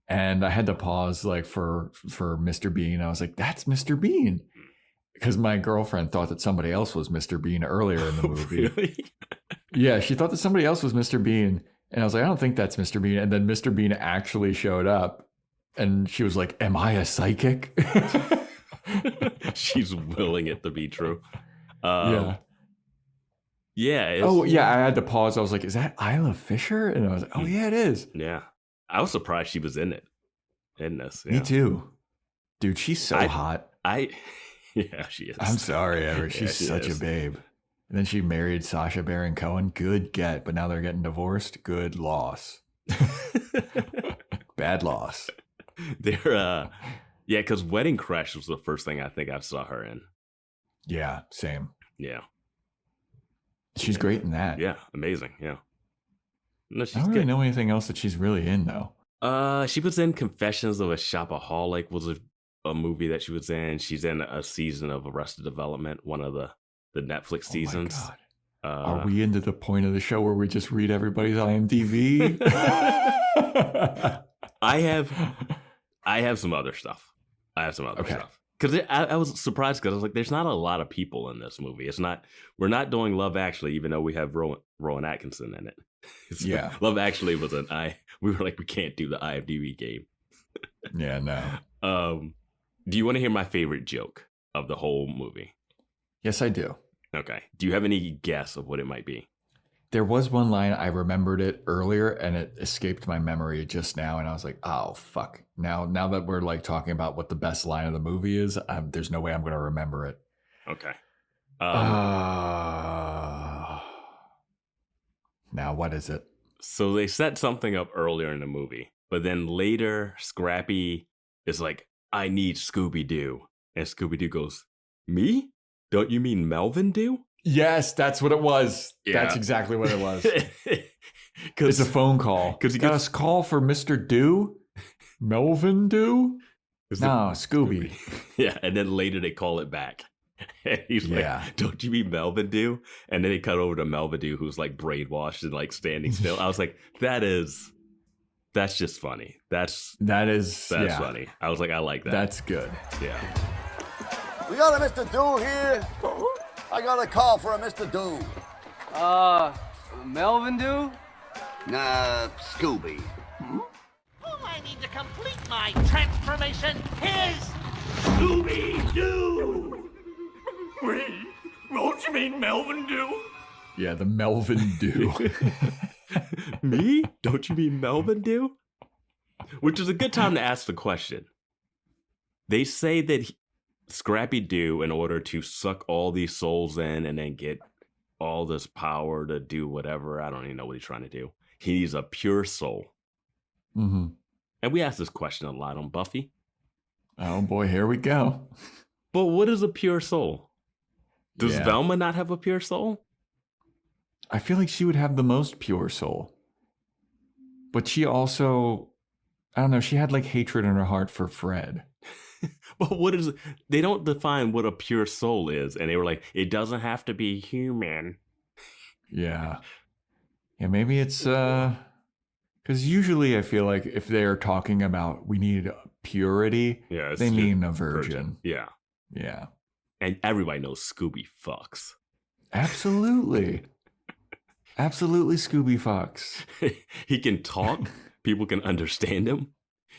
And I had to pause like for Mr. Bean. I was like, that's Mr. Bean. Because my girlfriend thought that somebody else was Mr. Bean earlier in the movie. Really? Yeah, she thought that somebody else was Mr. Bean. And I was like, I don't think that's Mr. Bean. And then Mr. Bean actually showed up. And she was like, am I a psychic? She's willing it to be true. Yeah. Yeah. Oh, yeah. I had to pause. I was like, is that Isla Fisher? And I was like, oh, yeah, it is. Yeah. I was surprised she was in it. In this. Yeah. Me too. Dude, she's so hot. Yeah, she is. I'm sorry, Ever. She's such a babe. And then she married Sacha Baron Cohen. Good get. But now they're getting divorced. Good loss. Bad loss. They're, yeah, because Wedding Crash was the first thing I think I saw her in. Yeah, same. Yeah. She's great in that. Yeah, amazing. Yeah. No, I don't really know anything else that she's really in, though. She was in Confessions of a Shopaholic, was a movie that she was in. She's in a season of Arrested Development, one of the Netflix seasons. Oh my God. Are we into the point of the show where we just read everybody's IMDb? I have some other stuff. Stuff. Because I was surprised because I was like, there's not a lot of people in this movie. We're not doing Love Actually, even though we have Rowan Atkinson in it. Yeah. Love Actually was we were like, we can't do the IMDb game. Yeah, no. Do you want to hear my favorite joke of the whole movie? Yes, I do. Okay. Do you have any guess of what it might be? There was one line, I remembered it earlier and it escaped my memory just now. And I was like, oh, fuck. Now that we're like talking about what the best line of the movie is, there's no way I'm going to remember it. Okay. Now, what is it? So they set something up earlier in the movie, but then later Scrappy is like, I need Scooby-Doo. And Scooby-Doo goes, me? Don't you mean Melvin do? Yes, that's what it was. Yeah. That's exactly what it was. It's a phone call. Because he got a call for Mr. Do? Melvin Do? No, Scooby. Yeah, and then later they call it back. And he's like, don't you mean Melvin Do? And then they cut over to Melvin Do, who's like brainwashed and like standing still. I was like, that's just funny. That's funny. I was like, I like that. That's good. Yeah. We got a Mr. Do here. I got a call for a Mr. Do. Melvin Do? Nah, Scooby. I need to complete my transformation. Here's Scooby-Doo! Wait, don't you mean Melvin Do? Yeah, the Melvin Do. Me? Don't you mean Melvin Do? Which is a good time to ask the question. They say that Scrappy-Doo, in order to suck all these souls in and then get all this power to do whatever, I don't even know what he's trying to do. He needs a pure soul. Mm-hmm. And we ask this question a lot on Buffy. Oh boy, here we go. But what is a pure soul? Does Velma not have a pure soul? I feel like she would have the most pure soul. But she also, I don't know, she had like hatred in her heart for Fred. But what is, they don't define what a pure soul is. And they were like, it doesn't have to be human. Yeah. Yeah, maybe it's, because usually I feel like if they're talking about we need purity, they mean a virgin. Yeah. Yeah. And everybody knows Scooby fucks. Absolutely. Absolutely, Scooby fucks. He can talk. People can understand him.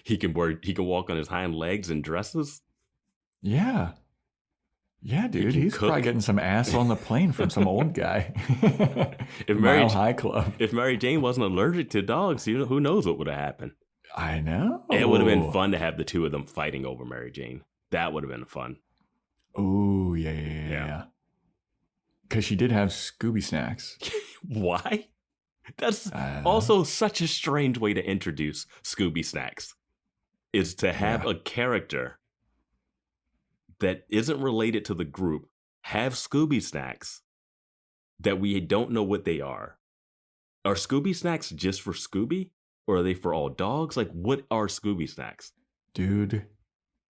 He can walk on his hind legs in dresses. Yeah. Yeah, dude. He's probably getting some ass on the plane from some old guy. Mile High Club. If Mary Jane wasn't allergic to dogs, who knows what would have happened? I know. It would have been fun to have the two of them fighting over Mary Jane. That would have been fun. Oh, yeah. Because she did have Scooby snacks. Why? That's also such a strange way to introduce Scooby snacks. Is to have a character that isn't related to the group have Scooby snacks that we don't know what they are. Are Scooby snacks just for Scooby? Or are they for all dogs? Like, what are Scooby snacks? Dude,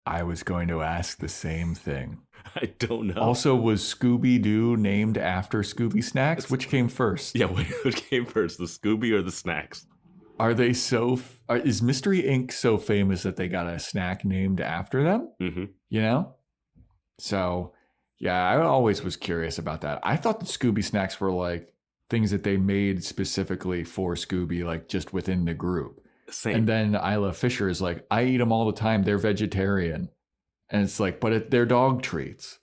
I was going to ask the same thing. I don't know. Also, was Scooby-Doo named after Scooby snacks? Which came first? Yeah, which came first, the Scooby or the snacks? Are they is Mystery Inc. so famous that they got a snack named after them? Mm-hmm. You know? So, yeah, I always was curious about that. I thought the Scooby snacks were like things that they made specifically for Scooby, like just within the group. Same. And then Isla Fisher is like, I eat them all the time. They're vegetarian. And it's like, but they're dog treats.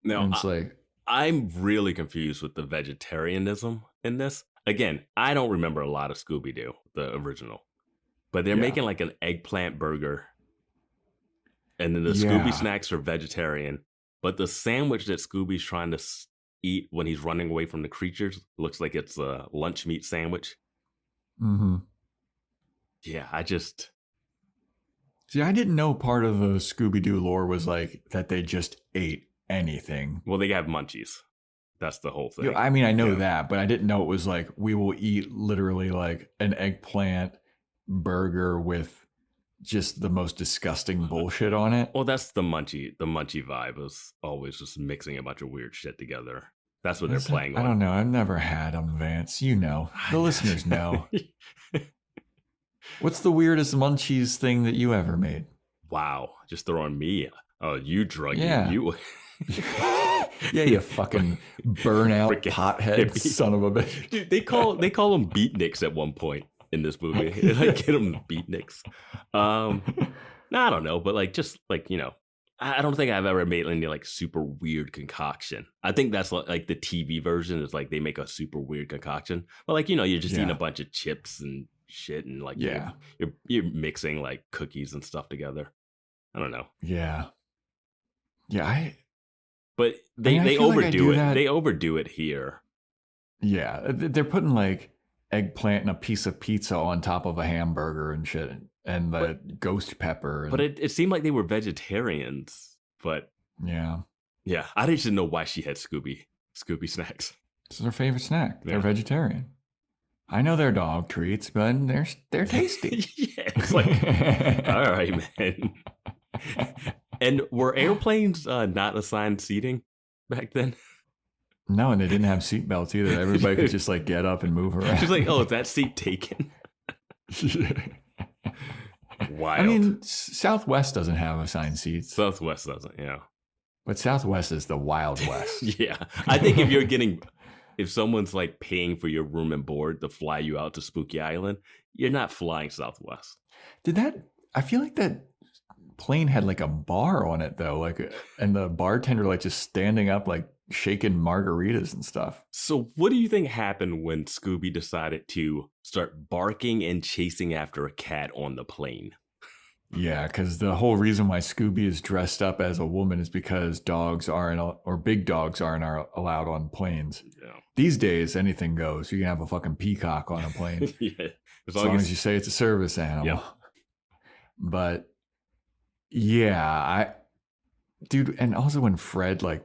No, and it's like, I'm really confused with the vegetarianism in this. Again, I don't remember a lot of Scooby-Doo, the original. But they're making like an eggplant burger. And then the Scooby snacks are vegetarian. But the sandwich that Scooby's trying to eat when he's running away from the creatures looks like it's a lunch meat sandwich. Mm-hmm. Yeah, See, I didn't know part of the Scooby-Doo lore was like that they just ate anything. Well, they have munchies. That's the whole thing. I mean, I know that, but I didn't know it was like we will eat literally like an eggplant burger with just the most disgusting bullshit on it. Well, that's the munchie. The munchie vibe is always just mixing a bunch of weird shit together. That's what they're playing on. I don't know. I've never had them, Vance. You know. The listeners know. What's the weirdest munchies thing that you ever made? Wow. Just throwing me. Oh, you drug you. Yeah, you fucking burnout pothead son of a bitch. Dude, they call them beatniks at one point in this movie. Like, get them beatniks. I don't know, but like, just like, you know, I don't think I've ever made any like super weird concoction. I think that's like the TV version is like they make a super weird concoction, but like, you know, you're just eating a bunch of chips and shit, and like you're mixing like cookies and stuff together. I don't know. But they overdo it. They overdo it here. Yeah, they're putting like eggplant and a piece of pizza on top of a hamburger and shit, and the ghost pepper. But it seemed like they were vegetarians. But yeah, I didn't know why she had Scooby snacks. It's their favorite snack. They're vegetarian. I know they're dog treats, but they're tasty. Yeah, it's like, all right, man. And were airplanes not assigned seating back then? No, and they didn't have seatbelts either. Everybody could just like get up and move around. She's like, oh, is that seat taken? Wild. I mean, Southwest doesn't have assigned seats. Southwest doesn't, yeah. But Southwest is the Wild West. Yeah. I think if someone's like paying for your room and board to fly you out to Spooky Island, you're not flying Southwest. I feel like that plane had like a bar on it though, like, and the bartender like just standing up like shaking margaritas and stuff. So what do you think happened when Scooby decided to start barking and chasing after a cat on the plane? Yeah, because the whole reason why Scooby is dressed up as a woman is because big dogs aren't allowed on planes. Yeah. These days, anything goes. You can have a fucking peacock on a plane. Yeah. As long as you say it's a service animal. Yeah. But yeah, dude, and also when Fred like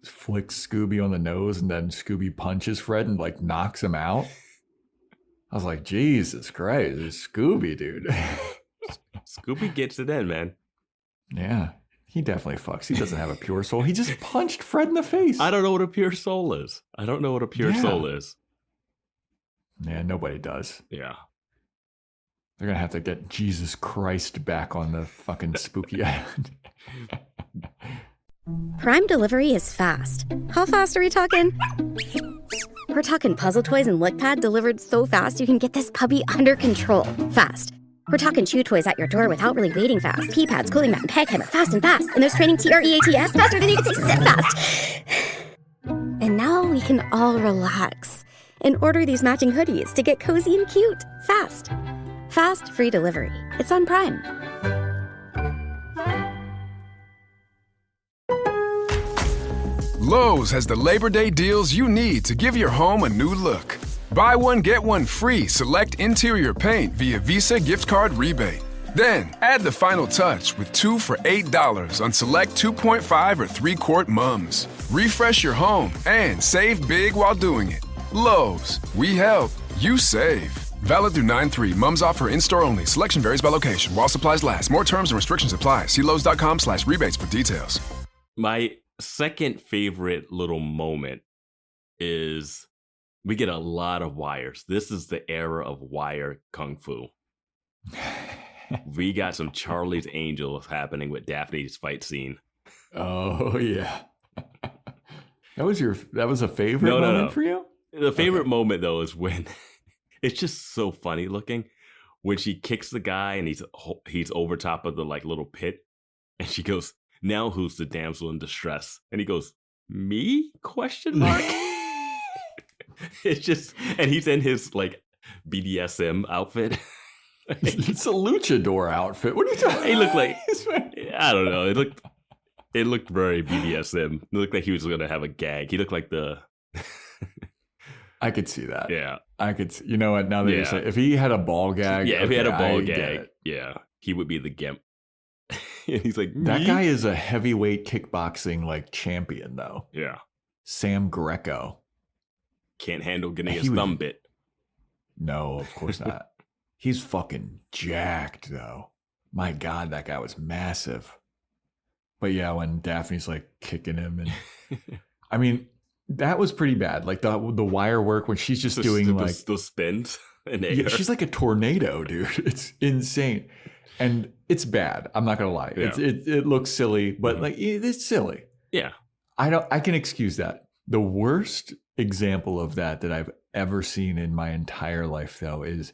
flicks Scooby on the nose and then Scooby punches Fred and like knocks him out. I was like, Jesus Christ, it's Scooby, dude. Scooby gets it in, man. Yeah, he definitely fucks. He doesn't have a pure soul. He just punched Fred in the face. I don't know what a pure soul is. Yeah, nobody does. Yeah. They're going to have to get Jesus Christ back on the fucking spooky island. Prime delivery is fast. How fast are we talking? We're talking puzzle toys and lick pad delivered so fast you can get this puppy under control fast. We're talking chew toys at your door without really waiting fast. Pee pads, cooling mat, and peg hammer fast and fast. And there's training TREATS faster than you can say sit fast. And now we can all relax and order these matching hoodies to get cozy and cute fast. Fast free delivery. It's on Prime. Lowe's has the Labor Day deals you need to give your home a new look. Buy one, get one free select interior paint via Visa gift card rebate. Then, add the final touch with 2 for $8 on select 2.5 or 3-quart mums. Refresh your home and save big while doing it. Lowe's, we help, you save. Valid through 9/3. Mums offer in-store only. Selection varies by location. While supplies last. More terms and restrictions apply. See Lowes.com/rebates for details. My second favorite little moment is we get a lot of wires. This is the era of wire kung fu. We got some Charlie's Angels happening with Daphne's fight scene. Oh yeah. That was a favorite moment for you? The favorite moment though is when it's just so funny looking when she kicks the guy and he's over top of the like little pit and she goes, "Now who's the damsel in distress?" And he goes, "Me?" ? It's just, and he's in his like BDSM outfit. It's a luchador outfit. What are you talking? He looked like, I don't know. It looked very BDSM. It looked like he was going to have a gag. He looked like the. I could see that. Yeah, I could. You know what? Now that you say, if he had a ball gag, if he had a ball gag, he would be the gimp. And he's like, that guy is a heavyweight kickboxing like champion though. Yeah, Sam Greco can't handle getting his thumb bit. No, of course not. He's fucking jacked though. My God, that guy was massive. But yeah, when Daphne's like kicking him, and I mean, that was pretty bad. Like the wire work when she's just doing like those spins in the yeah, air. she's like a tornado, dude. It's insane, and it's bad. I'm not gonna lie. Yeah. It looks silly, but like it's silly. Yeah, I can excuse that. The worst example of that I've ever seen in my entire life, though, is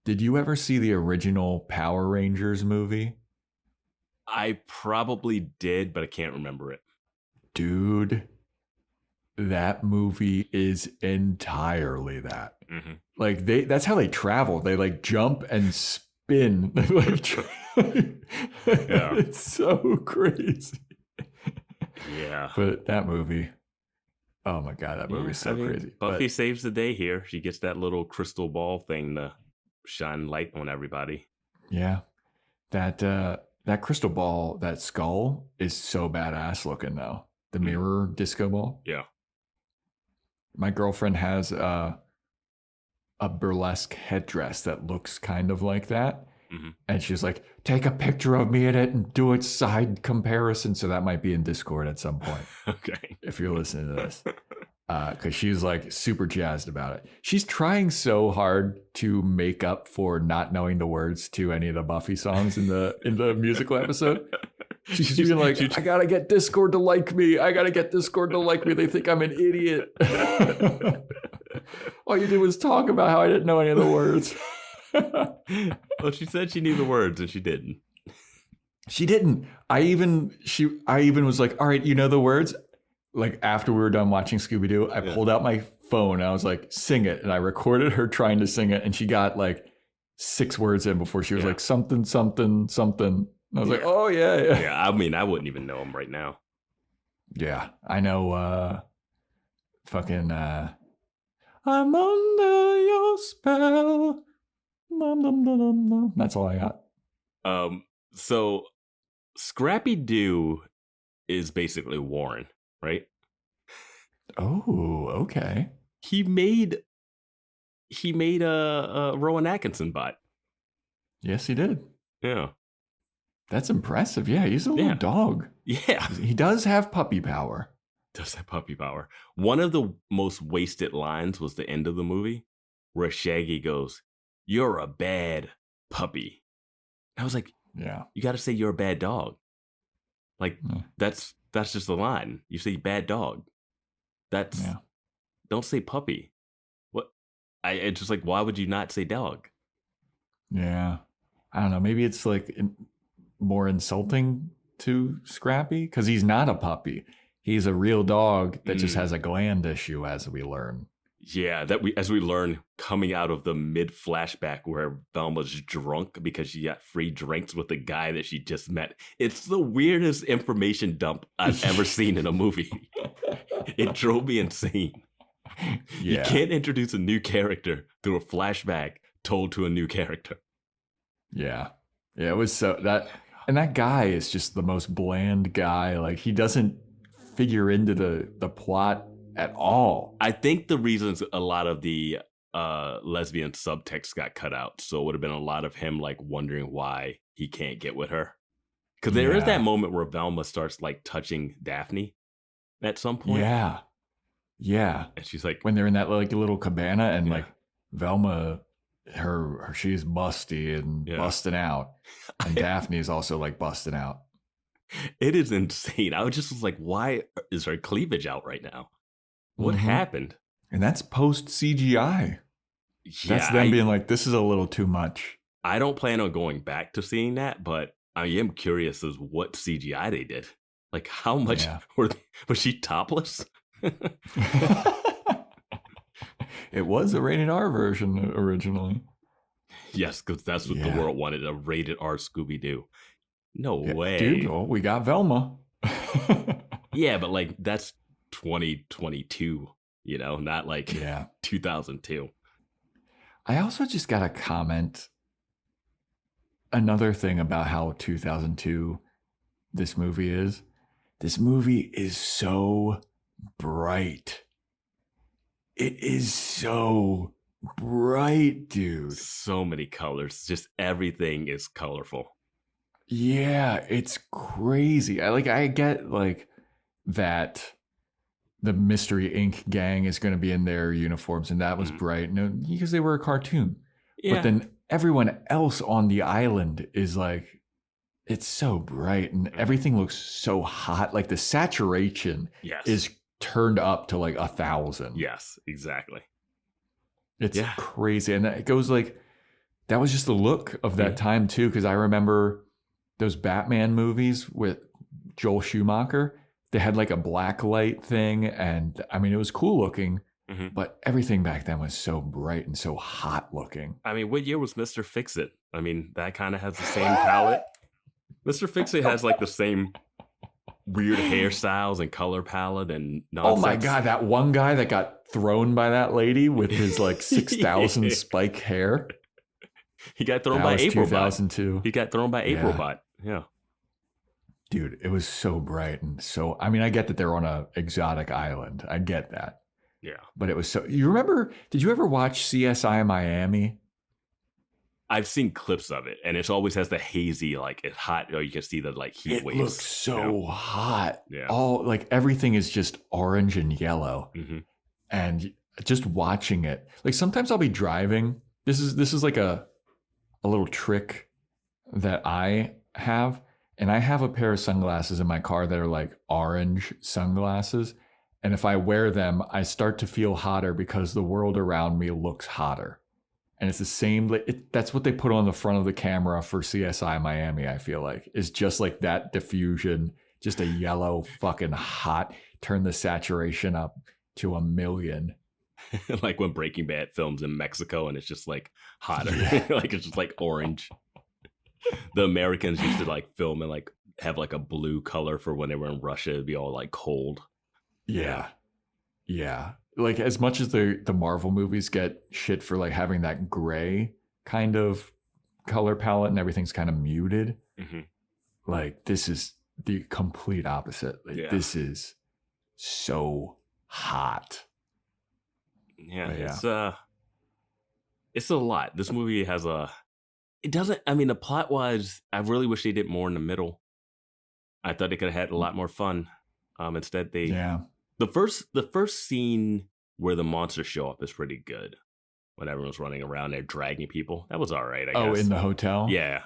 did you ever see the original Power Rangers movie? I probably did, but I can't remember it. Dude, that movie is entirely that. Mm-hmm. Like that's how they travel. They like jump and spin. It's so crazy. Yeah. But that movie, oh my God, that movie is so crazy. Buffy saves the day here. She gets that little crystal ball thing to shine light on everybody. Yeah. That crystal ball, that skull is so badass looking though. The mirror disco ball. Yeah. My girlfriend has a burlesque headdress that looks kind of like that. Mm-hmm. And she's like, take a picture of me in it and do a side comparison. So that might be in Discord at some point. Okay. If you're listening to this. Because she's like super jazzed about it. She's trying so hard to make up for not knowing the words to any of the Buffy songs in the musical episode. She's being like, I gotta get Discord to like me. I gotta get Discord to like me. They think I'm an idiot. All you did was talk about how I didn't know any of the words. Well, she said she knew the words and she didn't. She didn't. I even was like, all right, you know the words? Like after we were done watching Scooby-Doo, I pulled out my phone and I was like, sing it. And I recorded her trying to sing it. And she got like 6 words in before she was like, something, something, something. And I was like, oh, yeah. Yeah, I mean, I wouldn't even know them right now. Yeah, I know I'm under your spell. That's all I got. So Scrappy-Doo is basically Warren, right? Oh, okay. He made he made a Rowan Atkinson bot. Yes, he did. Yeah. That's impressive. Yeah, he's a little dog. Yeah. He does have puppy power. Does have puppy power. One of the most wasted lines was the end of the movie where Shaggy goes, "You're a bad puppy." I was like, yeah, you got to say you're a bad dog. Like, that's just the line. You say bad dog. Don't say puppy. What? It's just like, why would you not say dog? Yeah. I don't know. Maybe it's like more insulting to Scrappy because he's not a puppy. He's a real dog that just has a gland issue, as we learn. Yeah, as we learn coming out of the mid flashback where Velma's drunk because she got free drinks with the guy that she just met. It's the weirdest information dump I've ever seen in a movie. It drove me insane. Yeah. You can't introduce a new character through a flashback told to a new character. Yeah. Yeah, it was that guy is just the most bland guy. Like, he doesn't figure into the plot at all. I think the reasons a lot of the lesbian subtext got cut out, so it would have been a lot of him like wondering why he can't get with her. Because there is that moment where Velma starts like touching Daphne at some point. Yeah. Yeah. And she's like, when they're in that like little cabana and like Velma, she's busty and busting out. And Daphne is also like busting out. It is insane. I was like, why is her cleavage out right now? What happened? And that's post CGI. Yeah, that's them being like, this is a little too much. I don't plan on going back to seeing that, but I am curious as what CGI they did. Like, how much was she topless? It was a rated R version originally. Yes, because that's what the world wanted, a rated R Scooby-Doo. No way. Dude, well, we got Velma. Yeah, but like that's 2022, not like 2002. I also just got a comment. Another thing about how 2002 this movie is. This movie is so bright. It is so bright, dude. So many colors. Just everything is colorful. Yeah, it's crazy. I get like that the Mystery Inc. gang is going to be in their uniforms, and that was bright. No, because they were a cartoon. Yeah. But then everyone else on the island is like, it's so bright, and everything looks so hot. Like the saturation is turned up to like 1,000. Yes, exactly. It's crazy. And it goes like, that was just the look of that time too. Cause I remember those Batman movies with Joel Schumacher, they had like a black light thing. And I mean, it was cool looking, but everything back then was so bright and so hot looking. I mean, what year was Mr. Fix-It? I mean, that kind of has the same palette. Mr. Fix-It has like the same weird hairstyles and color palette and nonsense. Oh my God, that one guy that got thrown by that lady with his like 6,000 spike hair. He got thrown by April 2002. He got thrown by April Bot. Yeah. Dude, it was so bright and so, I mean, I get that they're on a exotic island. I get that. Yeah. But it was so, you remember, did you ever watch CSI Miami? I've seen clips of it, and it always has the hazy, like it's hot. You can see the like heat waves. It looks so hot. Yeah. All like everything is just orange and yellow. And just watching it, like sometimes I'll be driving. This is like a little trick that I have, and I have a pair of sunglasses in my car that are like orange sunglasses. And if I wear them, I start to feel hotter because the world around me looks hotter. And it's the same, that's what they put on the front of the camera for CSI Miami, I feel like. Is just like that diffusion, just a yellow fucking hot, turn the saturation up to 1,000,000. Like when Breaking Bad films in Mexico and it's just like hotter. Like it's just like orange. The Americans used to like film and like have like a blue color for when they were in Russia. It'd be all like cold. Yeah. Like as much as the Marvel movies get shit for like having that gray kind of color palette and everything's kind of muted, like this is the complete opposite. Like this is so hot. Yeah, It's a lot. This movie has the plot wise, I really wish they did more in the middle. I thought they could have had a lot more fun. Instead, the first scene where the monsters show up is pretty good. When everyone's running around there dragging people, that was all right. I guess. Oh, in the hotel. Yeah,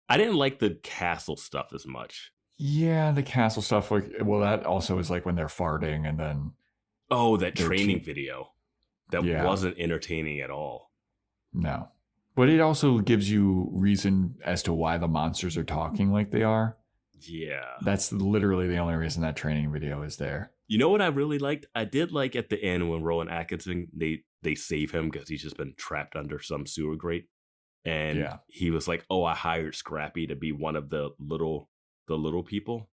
I didn't like the castle stuff as much. Yeah, the castle stuff. That also is like when they're farting, and then that training video that wasn't entertaining at all. No, but it also gives you reason as to why the monsters are talking like they are. Yeah. That's literally the only reason that training video is there. You know what I really liked? I did like at the end when Rowan Atkinson, they save him because he's just been trapped under some sewer grate. And he was like, I hired Scrappy to be one of the little people.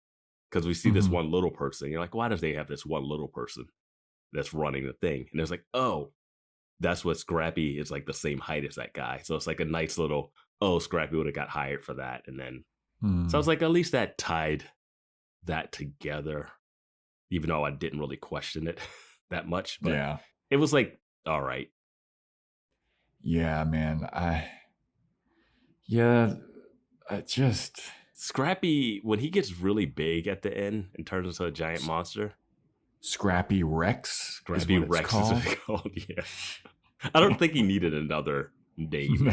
Because we see this one little person. You're like, why does they have this one little person that's running the thing? And it's like, that's what Scrappy is, like the same height as that guy. So it's like a nice little, Scrappy would have got hired for that. And then so I was like, at least that tied that together, even though I didn't really question it that much. But it was like, all right. Yeah, man. Just Scrappy, when he gets really big at the end and turns into a giant monster. Scrappy Rex. Scrappy Rex is what it's called. Yeah. I don't think he needed another name.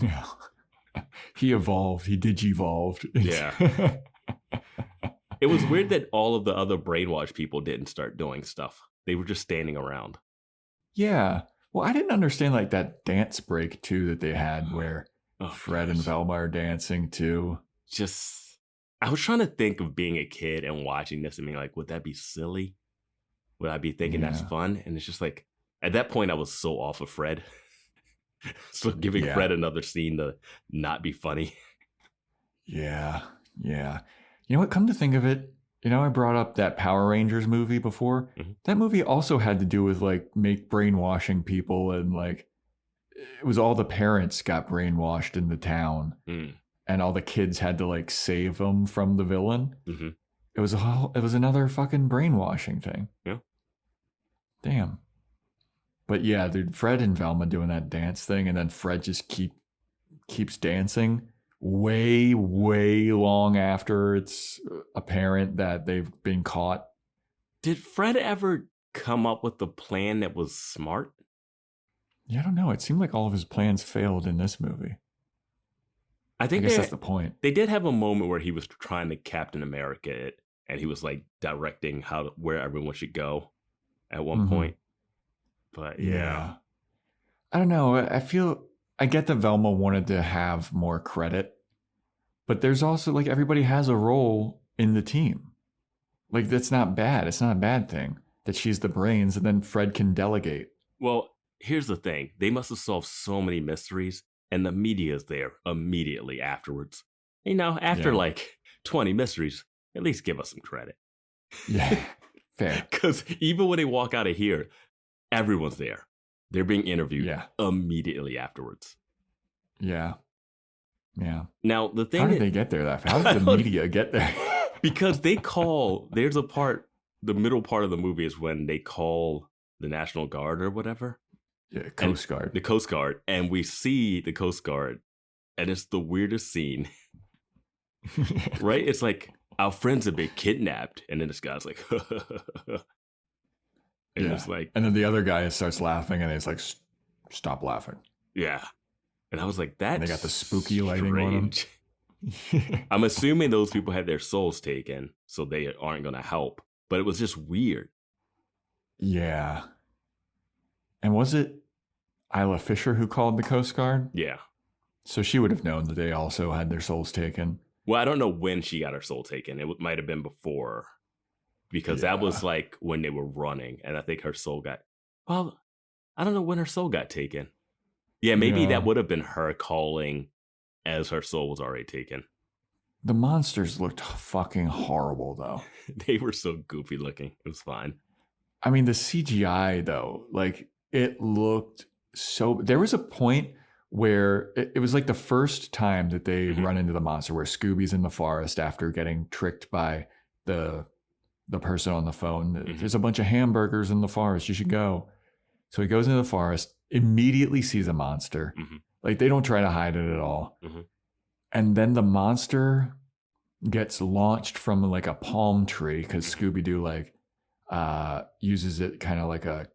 No. He evolved. He digivolved. Yeah. It was weird that all of the other brainwashed people didn't start doing stuff. They were just standing around. Yeah. Well, I didn't understand like that dance break too that they had where Fred and Velma are dancing too. I was trying to think of being a kid and watching this and being like, would that be silly? Would I be thinking that's fun? And it's just like, at that point, I was so off of Fred. So giving Fred another scene to not be funny. Yeah. You know what? Come to think of it, I brought up that Power Rangers movie before. Mm-hmm. That movie also had to do with like brainwashing people, and like it was all the parents got brainwashed in the town, and all the kids had to like save them from the villain. Mm-hmm. It was another fucking brainwashing thing. Yeah. Damn. But yeah, dude, Fred and Velma doing that dance thing, and then Fred just keeps dancing way, way long after it's apparent that they've been caught. Did Fred ever come up with a plan that was smart? Yeah, I don't know. It seemed like all of his plans failed in this movie. I guess that's the point. They did have a moment where he was trying to Captain America it, and he was like directing where everyone should go at one point. But yeah. I don't know. I get that Velma wanted to have more credit, but there's also like everybody has a role in the team. Like that's not bad. It's not a bad thing that she's the brains and then Fred can delegate. Well, here's the thing. They must have solved so many mysteries and the media's there immediately afterwards. After like 20 mysteries, at least give us some credit. Yeah, fair. Because even when they walk out of here, everyone's there. They're being interviewed immediately afterwards. Yeah. Now, the thing... How did they get there that fast? How did the media get there? Because there's a part, the middle part of the movie is when they call the National Guard or whatever. Yeah, Coast Guard. The Coast Guard. And we see the Coast Guard. And it's the weirdest scene. Right? It's like, our friends have been kidnapped. And then this guy's like... And it's like, and then the other guy starts laughing, and he's like, "Stop laughing." Yeah, and I was like, "That." They got the spooky lighting on them. I'm assuming those people had their souls taken, so they aren't going to help. But it was just weird. Yeah. And was it Isla Fisher who called the Coast Guard? Yeah. So she would have known that they also had their souls taken. Well, I don't know when she got her soul taken. It might have been before. Because that was like when they were running, and I think her soul I don't know when her soul got taken. Yeah, maybe that would have been her calling as her soul was already taken. The monsters looked fucking horrible, though. They were so goofy looking. It was fine. I mean, the CGI, though, like it looked so... There was a point where it was like the first time that they run into the monster, where Scooby's in the forest after getting tricked by the person on the phone. There's a bunch of hamburgers in the forest. You should go. So he goes into the forest. immediately sees a monster. Mm-hmm. Like they don't try to hide it at all. Mm-hmm. And then the monster gets launched from like a palm tree because Scooby-Doo like uses it kind of like a,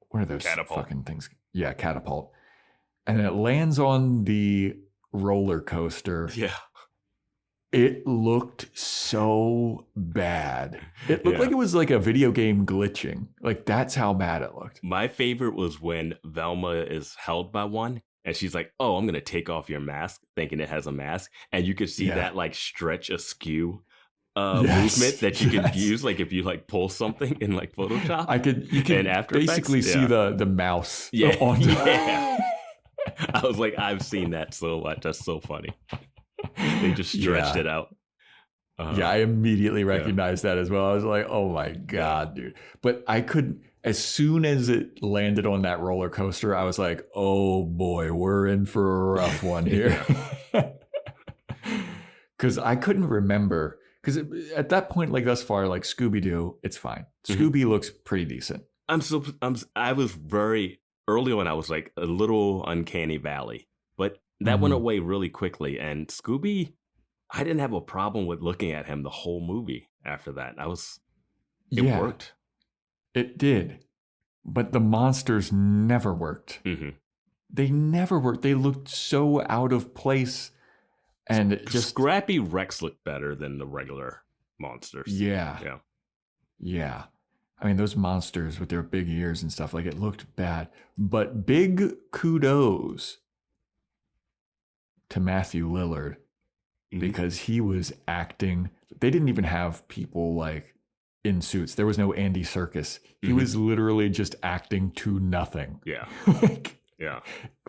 what are those catapult. Fucking things? Yeah, catapult. And it lands on the roller coaster. Yeah. It looked so bad. It looked like it was like a video game glitching. Like that's how bad it looked. My favorite was when Velma is held by one and she's like, oh, I'm going to take off your mask, thinking it has a mask. And you could see that like stretch askew movement that you could use, like if you like pull something in like Photoshop. You could basically see the mouse. Yeah. I was like, I've seen that so much. That's so funny. They just stretched it out. I immediately recognized that as well. I was like, oh my God, dude. But I couldn't, as soon as it landed on that roller coaster, I was like, oh boy, we're in for a rough one here. Because I couldn't remember. Because at that point, like thus far, like Scooby-Doo, it's fine. Scooby looks pretty decent. I was very, early on, I was like a little uncanny valley. But that went away really quickly. And Scooby, I didn't have a problem with looking at him the whole movie after that. It worked. It did. But the monsters never worked. Mm-hmm. They never worked. They looked so out of place. And just Scrappy Rex looked better than the regular monsters. Yeah. I mean, those monsters with their big ears and stuff, like it looked bad. But big kudos to Matthew Lillard because he was acting. They didn't even have people like in suits. There was no Andy Serkis. He was literally just acting to nothing. Yeah.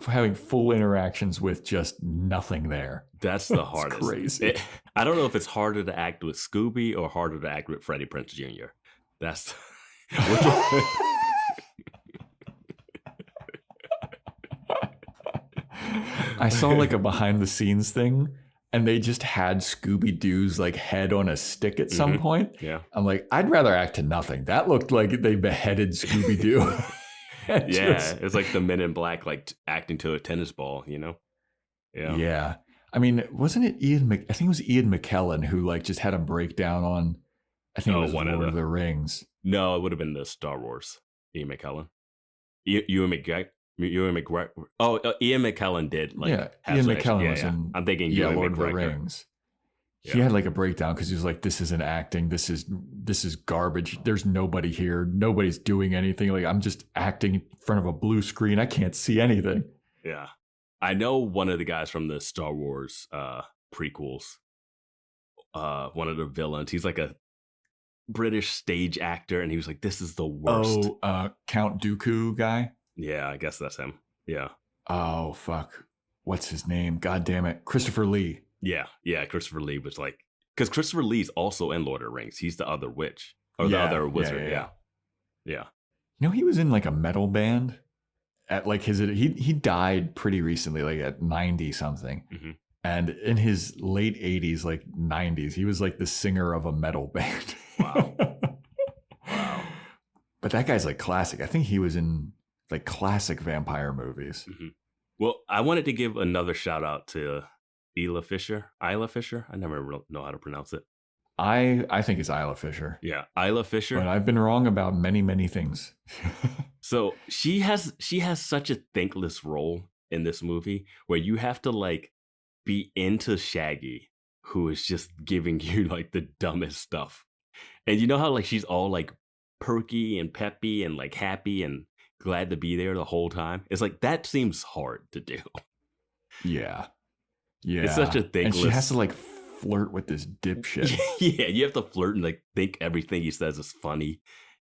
Having full interactions with just nothing there. That's the hardest. Crazy. I don't know if it's harder to act with Scooby or harder to act with Freddie Prinze Jr. That's which one? I saw like a behind the scenes thing and they just had Scooby-Doo's like head on a stick at some point. Yeah. I'm like, I'd rather act to nothing. That looked like they beheaded Scooby-Doo. It's like the Men in Black, like acting to a tennis ball, you know? Yeah. I mean, wasn't it I think it was Ian McKellen who like just had a breakdown on, I think it was one Lord of the Rings. No, it would have been the Star Wars. Ian McKellen. Ian McKellen did. Like, Ian McKellen was in. I'm thinking Lord of the Rings. He had like a breakdown because he was like, "This isn't acting. This is garbage. There's nobody here. Nobody's doing anything. Like I'm just acting in front of a blue screen. I can't see anything." Yeah, I know one of the guys from the Star Wars prequels. One of the villains. He's like a British stage actor, and he was like, "This is the worst." Oh, Count Dooku guy. Yeah, I guess that's him. Yeah. Oh fuck, what's his name? God damn it, Christopher Lee. Yeah. Christopher Lee was like, because Christopher Lee's also in Lord of the Rings. He's the other witch or the other wizard. Yeah. You know, he was in like a metal band at like he died pretty recently, like at 90 something. And in his late 80s, like 90s, he was like the singer of a metal band. Wow. But that guy's like classic. I think he was in like classic vampire movies. Well, I wanted to give another shout out to Isla Fisher. I never know how to pronounce it. I think it's Isla Fisher. Yeah, Isla Fisher. But I've been wrong about many, many things. So she has such a thankless role in this movie where you have to like be into Shaggy, who is just giving you like the dumbest stuff. And you know how like she's all like perky and peppy and like happy and glad to be there the whole time? It's like that seems hard to do. Yeah. It's such a thankless. And she has to like flirt with this dipshit. Yeah, you have to flirt and like think everything he says is funny.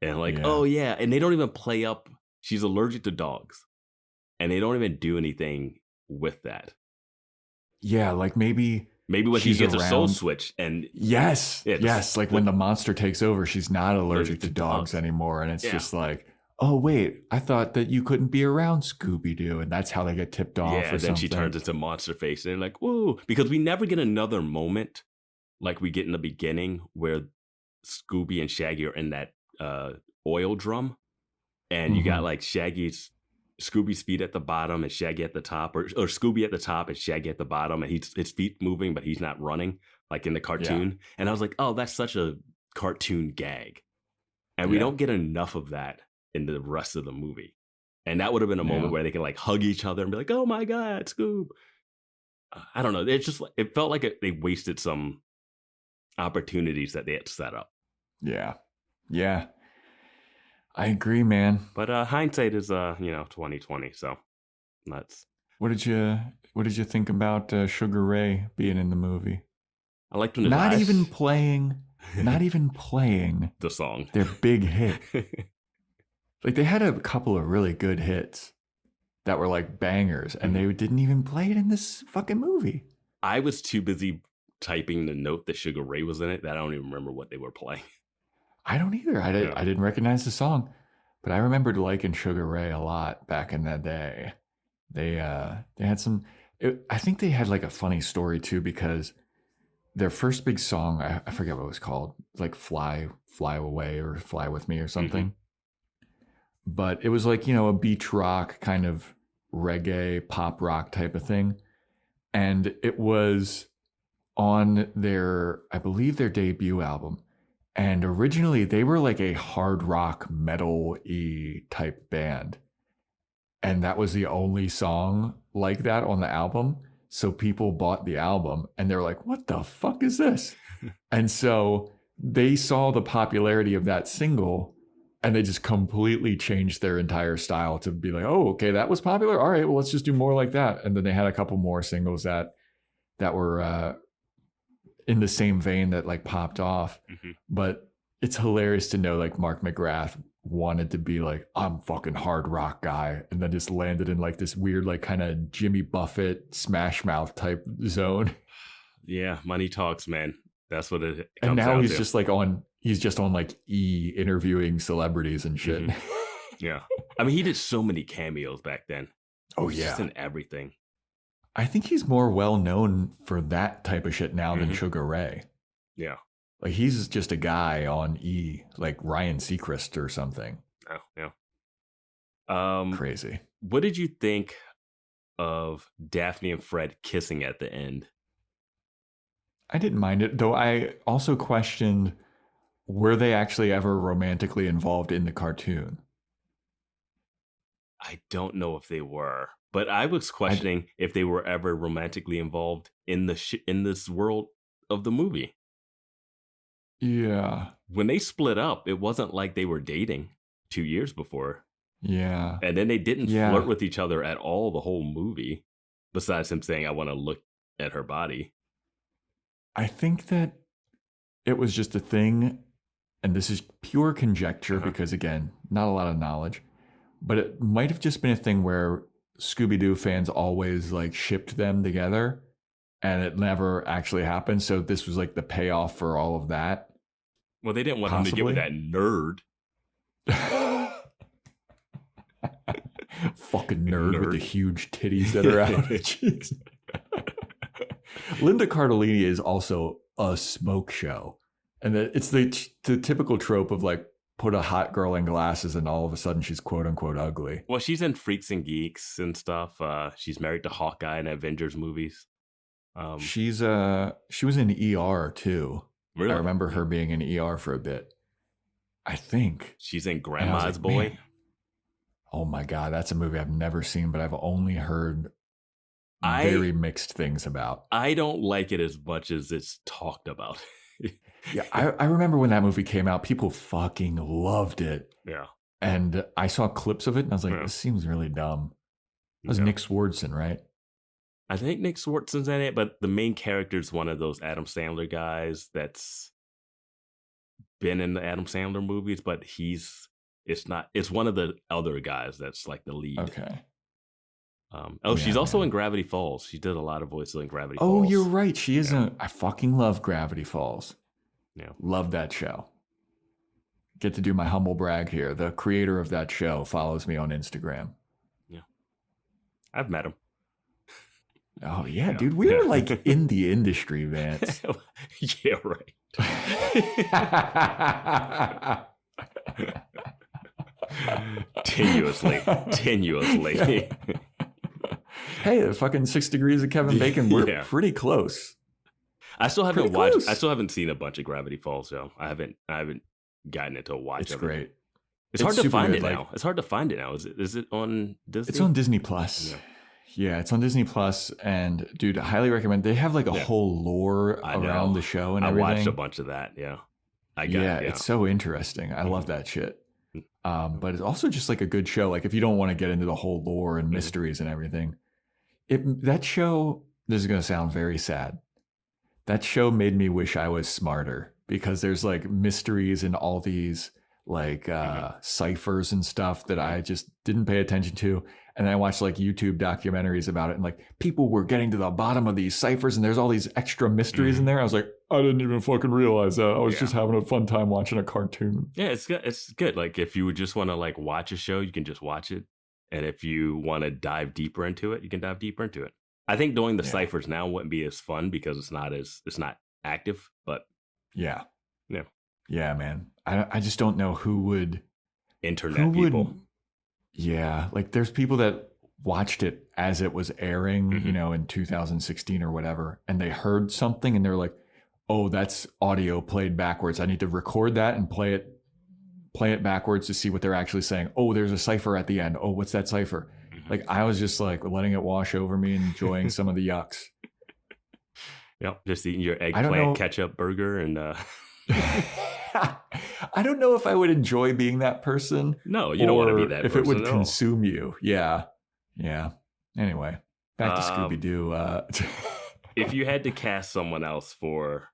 And like, oh yeah. And they don't even play up. She's allergic to dogs. And they don't even do anything with that. Yeah, like maybe when she gets her soul switch and yes, like when the monster takes over, she's not allergic to dogs anymore, and it's just like, oh wait, I thought that you couldn't be around Scooby-Doo, and that's how they get tipped off. Yeah, and then she turns into Monster Face, and they're like, whoa, because we never get another moment like we get in the beginning where Scooby and Shaggy are in that oil drum, and you got like Shaggy's Scooby's feet at the bottom and Shaggy at the top, or Scooby at the top and Shaggy at the bottom, and his feet moving, but he's not running like in the cartoon. Yeah. And I was like, oh, that's such a cartoon gag. And we don't get enough of that in the rest of the movie. And that would have been a moment where they can like hug each other and be like, oh my God, Scoob. I don't know. It felt like they wasted some opportunities that they had set up. Yeah. Yeah. I agree, man. But hindsight is 2020, so nuts. What did you think about Sugar Ray being in the movie? I liked when not even playing the song, their big hit. Like they had a couple of really good hits that were like bangers, and they didn't even play it in this fucking movie. I was too busy typing the note that Sugar Ray was in it that I don't even remember what they were playing. I don't either. I didn't recognize the song, but I remembered liking Sugar Ray a lot back in that day. They had some. I think they had like a funny story too, because their first big song, I forget what it was called, like "Fly Away" or "Fly with Me" or something. Mm-hmm. But it was like, a beach rock kind of reggae pop rock type of thing, and it was on I believe their debut album. And originally they were like a hard rock metal-y type band. And that was the only song like that on the album. So people bought the album and they're like, what the fuck is this? And so they saw the popularity of that single and they just completely changed their entire style to be like, oh, okay, that was popular. All right, well, let's just do more like that. And then they had a couple more singles that were in the same vein that like popped off. Mm-hmm. But it's hilarious to know like Mark McGrath wanted to be like, I'm fucking hard rock guy, and then just landed in like this weird like kind of Jimmy Buffett Smash Mouth type zone. Yeah, money talks, man. That's what it comes and now down he's to. just on like interviewing celebrities and shit. Mm-hmm. Yeah. I mean, he did so many cameos back then. Oh yeah. Just in everything. I think he's more well known for that type of shit now than Sugar Ray. Yeah. Like he's just a guy on like Ryan Seacrest or something. Oh, yeah. Crazy. What did you think of Daphne and Fred kissing at the end? I didn't mind it, though I also questioned, were they actually ever romantically involved in the cartoon? I don't know if they were, but I was questioning if they were ever romantically involved in this world of the movie. Yeah. When they split up, it wasn't like they were dating 2 years before. Yeah. And then they didn't flirt with each other at all the whole movie, besides him saying, I want to look at her body. I think that it was just a thing, and this is pure conjecture because, again, not a lot of knowledge, but it might have just been a thing where Scooby-Doo fans always like shipped them together, and it never actually happened. So this was like the payoff for all of that. Well, they didn't want him to get with that nerd. Fucking nerd with the huge titties that are out. Jeez. Linda Cardellini is also a smoke show. And it's the typical trope of like, put a hot girl in glasses and all of a sudden she's quote unquote ugly. Well, she's in Freaks and Geeks and stuff. She's married to Hawkeye in Avengers movies. She was in ER too. Really? I remember her being in ER for a bit. I think she's in Grandma's Boy. Man, oh my God, that's a movie I've never seen, but I've only heard very mixed things about. I don't like it as much as it's talked about. Yeah, I remember when that movie came out, people fucking loved it. Yeah. And I saw clips of it and I was like, this seems really dumb. That was Nick Swardson, right? I think Nick Swardson's in it, but the main character is one of those Adam Sandler guys that's been in the Adam Sandler movies, but it's one of the other guys that's like the lead. Okay. She's also in Gravity Falls. She did a lot of voices in Gravity Falls. Oh, you're right. She is I fucking love Gravity Falls. Yeah. Love that show. Get to do my humble brag here. The creator of that show follows me on Instagram. Yeah. I've met him. Oh, yeah, dude. We were like in the industry, Vance. Yeah, right. Tenuously. Hey, the fucking 6 Degrees of Kevin Bacon, we're pretty close. I still haven't seen a bunch of Gravity Falls, though. I haven't gotten into a watch. It's great. It's hard to find it now. It's hard to find it now. Is it on Disney? It's on Disney Plus. Yeah, it's on Disney Plus, and dude, I highly recommend. They have like a whole lore around the show and everything. I watched a bunch of that. Yeah, it's so interesting. I love that shit. But it's also just like a good show. Like if you don't want to get into the whole lore and mysteries and everything, that show. This is gonna sound very sad. That show made me wish I was smarter because there's like mysteries and all these like ciphers and stuff that I just didn't pay attention to. And I watched like YouTube documentaries about it, and like people were getting to the bottom of these ciphers, and there's all these extra mysteries in there. I was like, I didn't even fucking realize that. I was just having a fun time watching a cartoon. Yeah, it's good. It's good. Like if you just want to like watch a show, you can just watch it. And if you want to dive deeper into it, you can dive deeper into it. I think doing the ciphers now wouldn't be as fun because it's not active, but yeah, man. I just don't know who would people. Yeah, like there's people that watched it as it was airing, in 2016 or whatever, and they heard something and they're like, "Oh, that's audio played backwards. I need to record that and play it backwards to see what they're actually saying. Oh, there's a cipher at the end. Oh, what's that cipher?" Like I was just like letting it wash over me and enjoying some of the yucks. Yep, just eating your eggplant ketchup burger and I don't know if I would enjoy being that person. No, you don't want to be that person. If it would consume you. Yeah. Anyway, back to Scooby-Doo. If you had to cast someone else for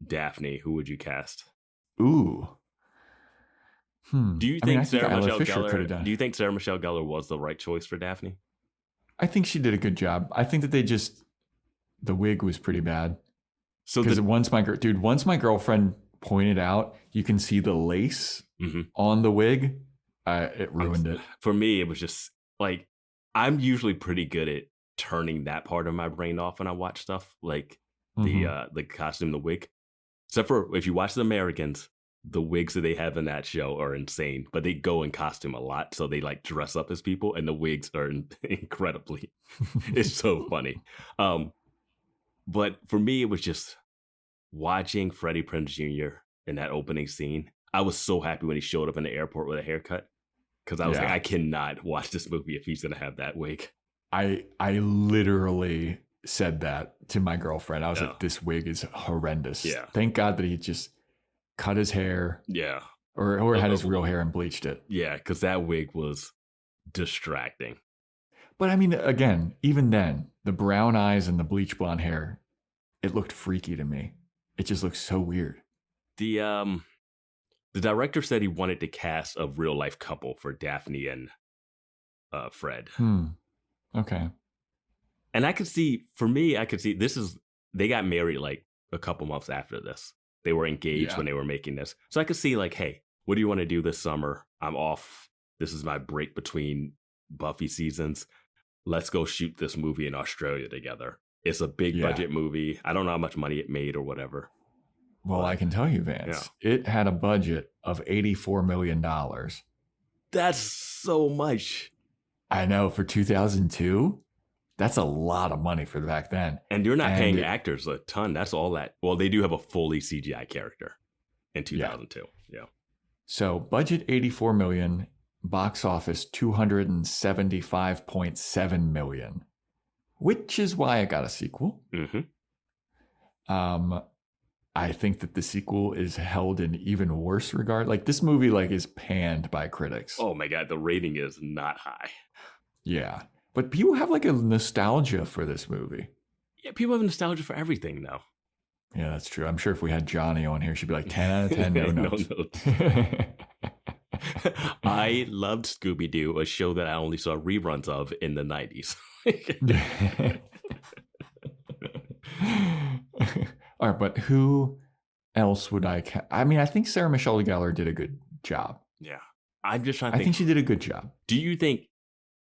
Daphne, who would you cast? Ooh. Do you think Sarah Michelle Gellar was the right choice for Daphne? I think she did a good job. I think that the wig was pretty bad. So once my girlfriend pointed out, you can see the lace on the wig. It ruined it. For me, it was just like, I'm usually pretty good at turning that part of my brain off when I watch stuff like the costume, the wig. Except for if you watch The Americans, the wigs that they have in that show are insane, but they go in costume a lot. So they like dress up as people and the wigs are incredibly, it's so funny. But for me, it was just watching Freddie Prinze Jr. in that opening scene. I was so happy when he showed up in the airport with a haircut because I was like, I cannot watch this movie if he's going to have that wig. I literally said that to my girlfriend. I was like, this wig is horrendous. Yeah. Thank God that he just cut his hair. Yeah. Or had his real hair and bleached it. Yeah, because that wig was distracting. But I mean, again, even then, the brown eyes and the bleach blonde hair, it looked freaky to me. It just looked so weird. The director said he wanted to cast a real life couple for Daphne and Fred. Okay. And I could see they got married like a couple months after this. They were engaged when they were making this. So I could see like, hey, what do you want to do this summer? I'm off. This is my break between Buffy seasons. Let's go shoot this movie in Australia together. It's a big budget movie. I don't know how much money it made or whatever. Well, I can tell you, Vance, it had a budget of $84 million. That's so much. I know, for 2002, that's a lot of money for back then. And you're not paying actors a ton. That's all that. Well, they do have a fully CGI character in 2002. Yeah. So budget $84 million, box office $275.7 million, which is why I got a sequel. I think that the sequel is held in even worse regard. Like this movie, like is panned by critics. Oh my God, the rating is not high. Yeah, but people have like a nostalgia for this movie. Yeah, people have nostalgia for everything now. Yeah, that's true. I'm sure if we had Johnny on here, she'd be like 10 out of 10, no notes. I loved Scooby-Doo, a show that I only saw reruns of in the 90s. All right, but who else would I mean, I think Sarah Michelle Gellar did a good job. Yeah. I'm just trying to think. I think she did a good job. Do you think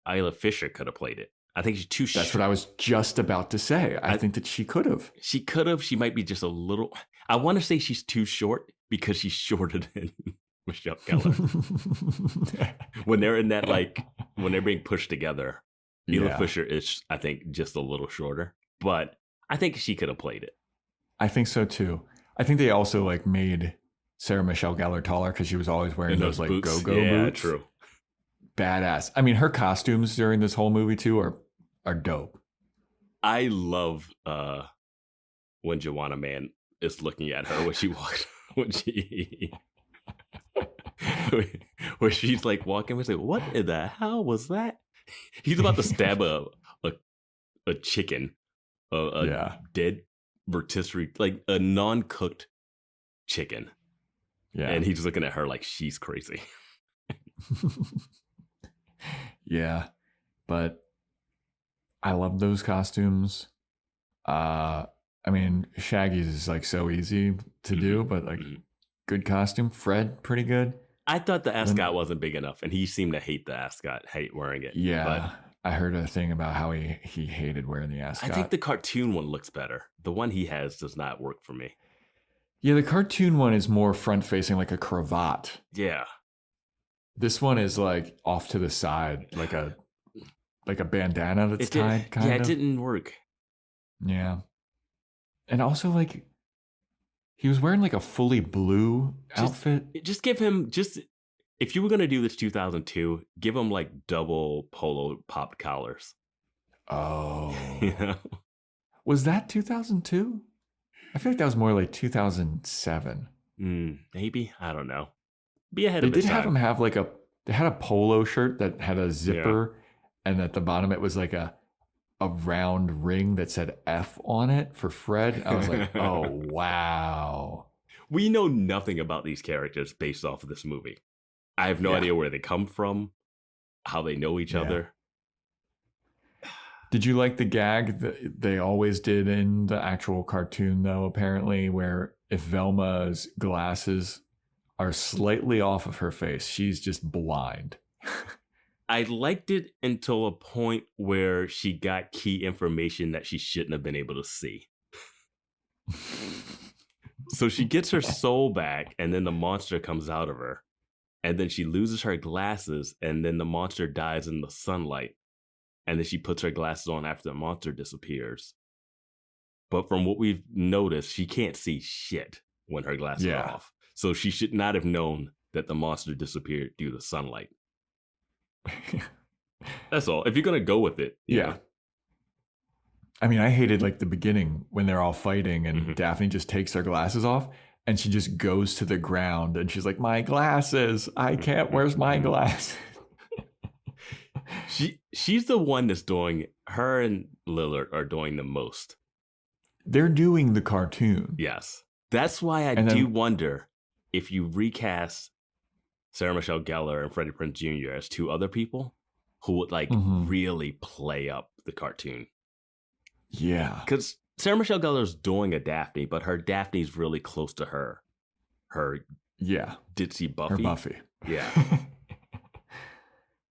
Isla Fisher could have played it? I think she's too short. That's what I was just about to say. I think that she could have. She could have. She might be just a little. I want to say she's too short because she's shorter than Michelle Gellar. When they're in that, like, when they're being pushed together, Ela Fisher is, I think, just a little shorter. But I think she could have played it. I think so too. I think they also like made Sarah Michelle Gellar taller because she was always wearing those like boots. go-go boots. Yeah, true. Badass. I mean, her costumes during this whole movie too are dope. I love when Joanna Man is looking at her when she walks where she's like walking and say, "What in the hell was that?" He's about to stab a chicken, a dead rotisserie, like a non-cooked chicken. Yeah, and he's looking at her like she's crazy. Yeah, but I love those costumes. I mean, Shaggy's is like so easy to do, but like good costume. Fred, pretty good. I thought the ascot wasn't big enough, and he seemed to hate the ascot, hate wearing it. Yeah, but I heard a thing about how he hated wearing the ascot. I think the cartoon one looks better. The one he has does not work for me. Yeah, the cartoon one is more front-facing, like a cravat. Yeah. This one is like off to the side, like a bandana that's tied, kind of. Yeah, it didn't work. Yeah. And also, like, he was wearing like a fully blue outfit. Just give him, if you were going to do this 2002, give him like double polo popped collars. Oh. Yeah. Was that 2002? I feel like that was more like 2007. Maybe. I don't know. Be ahead they of its did have time. him have like they had a polo shirt that had a zipper, and at the bottom it was like a round ring that said F on it for Fred. I was like, oh, wow. We know nothing about these characters based off of this movie. I have no idea where they come from, how they know each other. Did you like the gag that they always did in the actual cartoon, though, apparently, where if Velma's glasses are slightly off of her face, she's just blind? I liked it until a point where she got key information that she shouldn't have been able to see. So she gets her soul back, and then the monster comes out of her. And then she loses her glasses, and then the monster dies in the sunlight. And then she puts her glasses on after the monster disappears. But from what we've noticed, she can't see shit when her glasses are off. So she should not have known that the monster disappeared due to sunlight. That's all. If you're going to go with it. Yeah. I mean, I hated like the beginning when they're all fighting and Daphne just takes her glasses off and she just goes to the ground and she's like, my glasses, I can't, where's my glasses? She's the one that's doing, her and Lillard are doing the most. They're doing the cartoon. Yes. That's why I do wonder if you recast Sarah Michelle Gellar and Freddie Prinze Jr. as two other people who would like really play up the cartoon. Yeah. Because Sarah Michelle Gellar's doing a Daphne, but her Daphne's really close to her ditzy Buffy. Her Buffy. Yeah.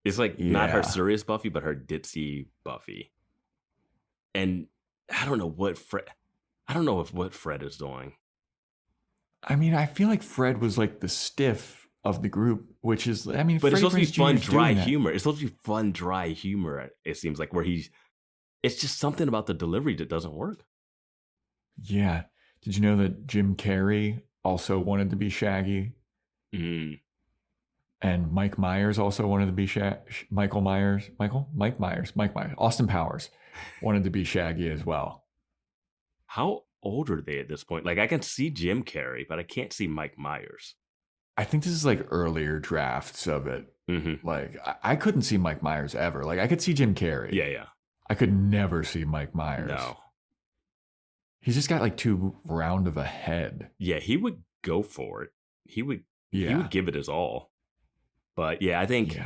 It's like not her serious Buffy, but her ditzy Buffy. And I don't know what Fred is doing. I mean, I feel like Fred was like the stiff of the group, which is, I mean, but it's supposed to be fun, dry humor. humor. It's supposed to be fun, dry humor. It seems like it's just something about the delivery that doesn't work. Yeah. Did you know that Jim Carrey also wanted to be Shaggy? And Mike Myers also wanted to be Mike Myers. Austin Powers wanted to be Shaggy as well. How old are they at this point? Like, I can see Jim Carrey, but I can't see Mike Myers. I think this is like earlier drafts of it. Like, I couldn't see Mike Myers ever. Like, I could see Jim Carrey. Yeah. I could never see Mike Myers. No. He's just got like too round of a head. Yeah, he would go for it. He would give it his all. But yeah, I think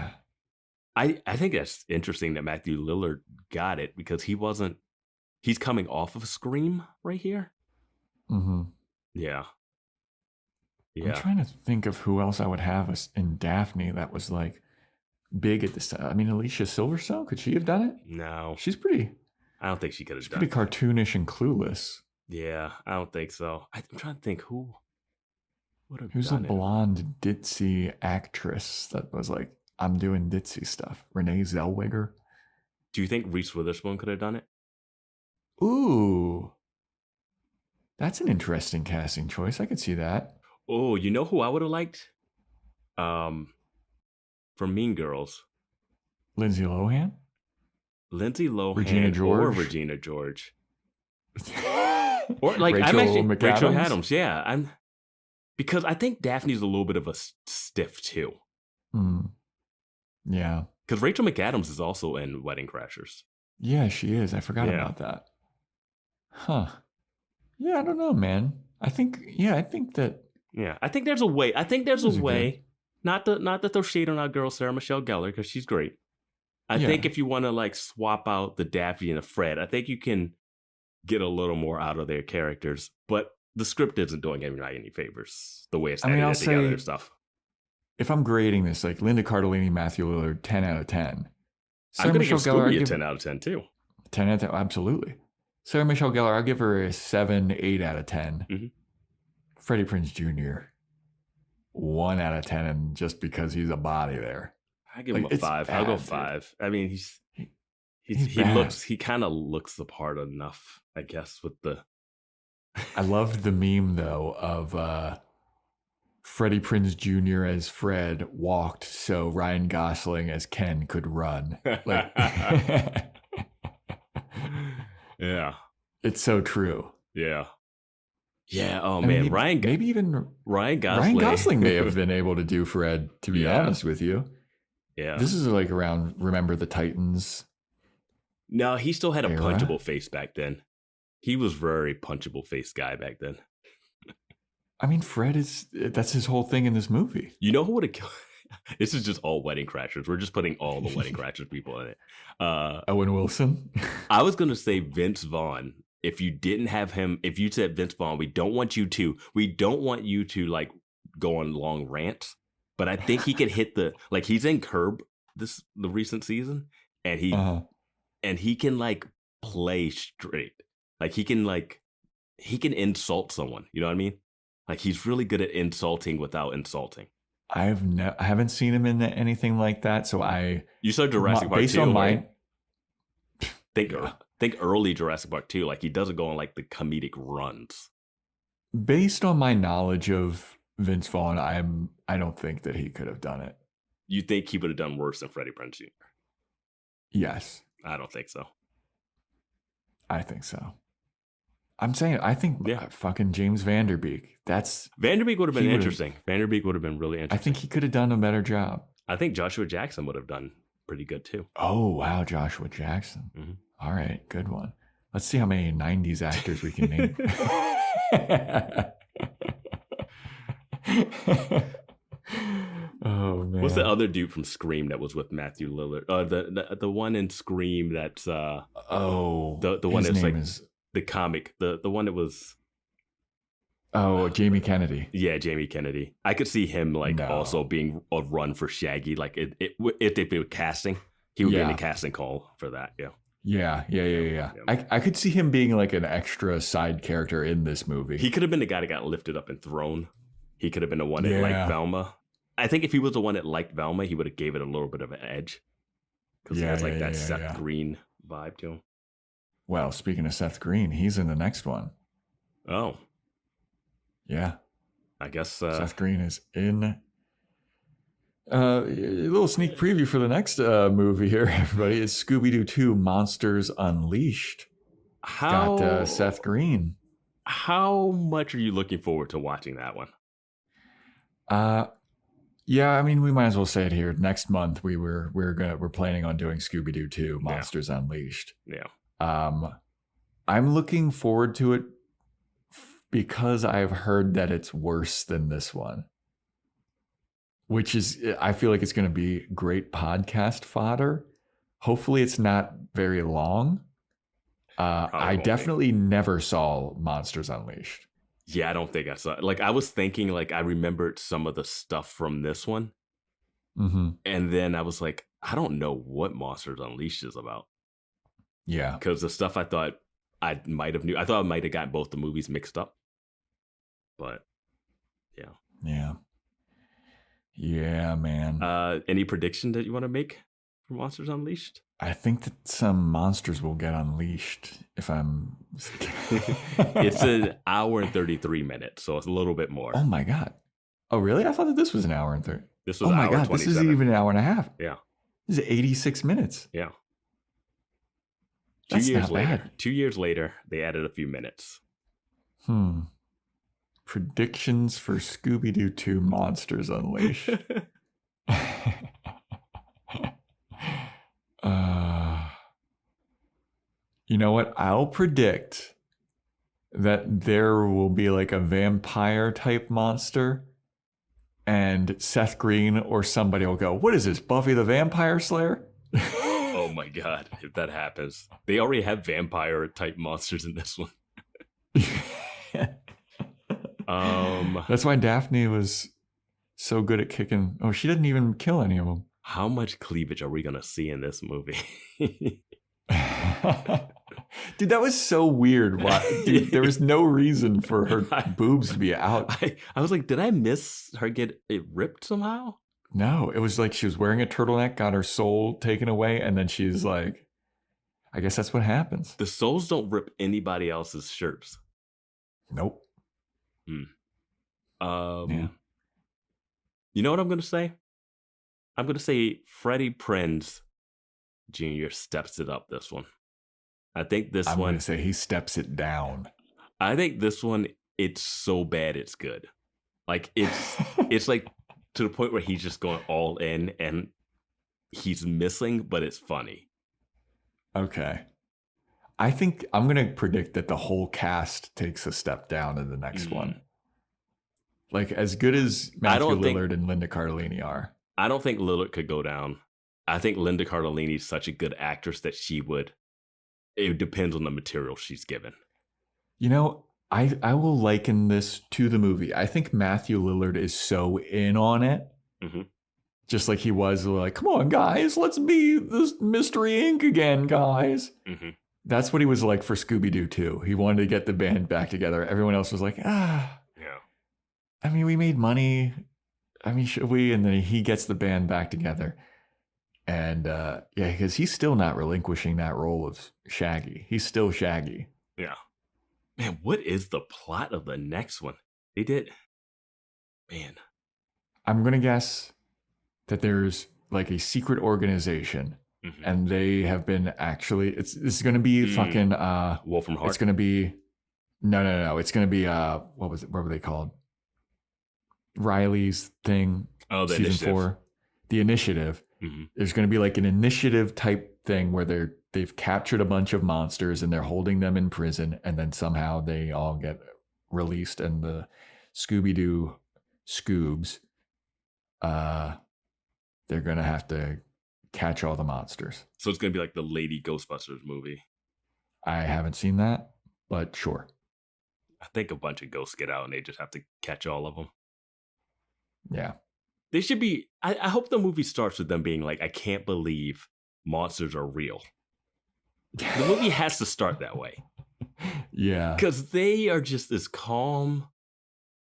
I think that's interesting that Matthew Lillard got it because he's coming off of Scream right here. Yeah. I'm trying to think of who else I would have in Daphne that was like big at this time. I mean, Alicia Silverstone, could she have done it? No. She's pretty. I don't think she could have done it. Pretty cartoonish and clueless. Yeah, I don't think so. I'm trying to think who Who's the blonde ditzy actress that was like, I'm doing ditzy stuff? Renee Zellweger? Do you think Reese Witherspoon could have done it? Ooh. That's an interesting casting choice. I could see that. Oh, you know who I would have liked? From Mean Girls. Lindsay Lohan? Lindsay Lohan Regina George? or Regina George. Or like Rachel Rachel Adams, yeah. Because I think Daphne's a little bit of a stiff too. Yeah. Because Rachel McAdams is also in Wedding Crashers. Yeah, she is. I forgot about that. Huh. Yeah, I don't know, man. I think that. Yeah, I think there's a way. Good. Not to throw shade on our girl Sarah Michelle Gellar because she's great. I think if you want to like swap out the Daphne and the Fred, I think you can get a little more out of their characters. But the script isn't doing anybody any favors. The way it's edited together and stuff. If I'm grading this, like Linda Cardellini, Matthew Lillard, 10 out of 10. I'm going to give Scooby a 10 out of 10 too. 10 out of 10, absolutely. Sarah Michelle Gellar, I'll give her a 7, 8 out of 10. Mm-hmm. Freddie Prinze Jr., 1 out of 10, and just because he's a body there. I give him a 5. I'll go 5. I mean, he kind of looks the part enough, I guess, with the. I loved the meme though of Freddie Prinze Jr. as Fred walked so Ryan Gosling as Ken could run. Like, yeah, it's so true. Yeah. Yeah. Oh man, Ryan Gosling may have been able to do Fred. To be honest with you. Yeah. This is like around Remember the Titans. No, he still had a punchable face back then. He was very punchable face guy back then. I mean, that's his whole thing in this movie. You know who would have killed? This is just all Wedding Crashers. We're just putting all the Wedding Crashers people in it. Owen Wilson. I was going to say Vince Vaughn. If you didn't have him, if you said Vince Vaughn, we don't want you to like go on long rants. But I think he could hit he's in Curb the recent season, and he can like play straight. Like he can insult someone. You know what I mean? Like he's really good at insulting without insulting. I haven't seen him in anything like that. So you saw Jurassic Park 2, based on right? Think early Jurassic Park 2. Like he doesn't go on like the comedic runs. Based on my knowledge of Vince Vaughn, I don't think that he could have done it. You think he would have done worse than Freddie Prinze Jr.? Yes. I don't think so. I think so. I'm saying, I think fucking James Vanderbeek. Vanderbeek would have been interesting. Vanderbeek would have been really interesting. I think he could have done a better job. I think Joshua Jackson would have done pretty good too. Oh, wow. Joshua Jackson. Mm-hmm. All right. Good one. Let's see how many 90s actors we can name. Oh man. What's the other dude from Scream that was with Matthew Lillard? The one in Scream that's the one that's like the comic, the one that was Jamie Kennedy. Yeah, Jamie Kennedy. I could see him also being a run for Shaggy. Like if they were casting, he would be in the casting call for that. Yeah. Yeah. I could see him being like an extra side character in this movie. He could have been the guy that got lifted up and thrown. He could have been the one that liked Velma. I think if he was the one that liked Velma, he would have gave it a little bit of an edge. Because he has that Seth Green vibe to him. Well, speaking of Seth Green, he's in the next one. Oh. Yeah. I guess Seth Green is in. A little sneak preview for the next movie here, everybody. It's Scooby-Doo 2 Monsters Unleashed. Got Seth Green. How much are you looking forward to watching that one? Yeah, I mean, we might as well say it here. Next month, we're planning on doing Scooby-Doo 2 Monsters Unleashed. Yeah. I'm looking forward to it because I've heard that it's worse than this one, which is, I feel like it's going to be great podcast fodder. Hopefully it's not very long. I definitely never saw Monsters Unleashed. Yeah, I don't think I saw it. Like, I was thinking, like, I remembered some of the stuff from this one. Mm-hmm. And then I was like, I don't know what Monsters Unleashed is about. Yeah. Because the stuff I thought I might have knew. I thought I might have gotten both the movies mixed up. But, yeah. Yeah. Yeah, man. Any prediction that you want to make for Monsters Unleashed? I think that some monsters will get unleashed if I'm... It's an hour and 33 minutes, so it's a little bit more. Oh my God. Oh, really? I thought that this was an hour and 30. This was an hour 27. This is even an hour and a half. Yeah. This is 86 minutes. Yeah. That's not bad. 2 years later, they added a few minutes. Predictions for Scooby-Doo 2 Monsters Unleashed. You know what? I'll predict that there will be like a vampire type monster, and Seth Green or somebody will go, "What is this, Buffy the Vampire Slayer?" Oh my God, if that happens. They already have vampire type monsters in this one. That's why Daphne was so good at kicking. Oh, she didn't even kill any of them. How much cleavage are we going to see in this movie? Dude, that was so weird. Dude, there was no reason for her boobs to be out. I was like, did I miss her get it ripped somehow? No, it was like she was wearing a turtleneck, got her soul taken away, and then she's like, I guess that's what happens. The souls don't rip anybody else's shirts. Nope. Yeah. You know what I'm going to say? I'm going to say Freddie Prinze Jr. steps it up this one. I think this one... I'm going to say he steps it down. I think this one, it's so bad it's good. Like, it's like to the point where he's just going all in and he's missing, but it's funny. Okay. I think I'm going to predict that the whole cast takes a step down in the next one. Like, as good as Matthew Lillard and Linda Cardellini are. I don't think Lillard could go down. I think Linda Cardellini is such a good actress that it depends on the material she's given. You know, I will liken this to the movie. I think Matthew Lillard is so in on it. Mm-hmm. Just like he was like, come on, guys, let's be this Mystery Inc. again, guys. Mm-hmm. That's what he was like for Scooby-Doo too. He wanted to get the band back together. Everyone else was like, Yeah. I mean, we made money. I mean, should we? And then he gets the band back together. And because he's still not relinquishing that role of Shaggy. He's still Shaggy. Yeah. Man, what is the plot of the next one? Man. I'm going to guess that there's like a secret organization. Mm-hmm. And they have been actually, it's going to be fucking... Wolf from Heart? It's going to be... No. It's going to be, what were they called? Riley's thing. Oh, the season Initiative. 4. The Initiative. Mm-hmm. There's going to be like an initiative type thing where they've captured a bunch of monsters and they're holding them in prison, and then somehow they all get released, and the Scooby-Doo Scoobs, they're going to have to catch all the monsters. So it's going to be like the Lady Ghostbusters movie. I haven't seen that, but sure. I think a bunch of ghosts get out and they just have to catch all of them. Yeah. They should be... I hope the movie starts with them being like, I can't believe monsters are real. The movie has to start that way. Yeah. Because they are just as calm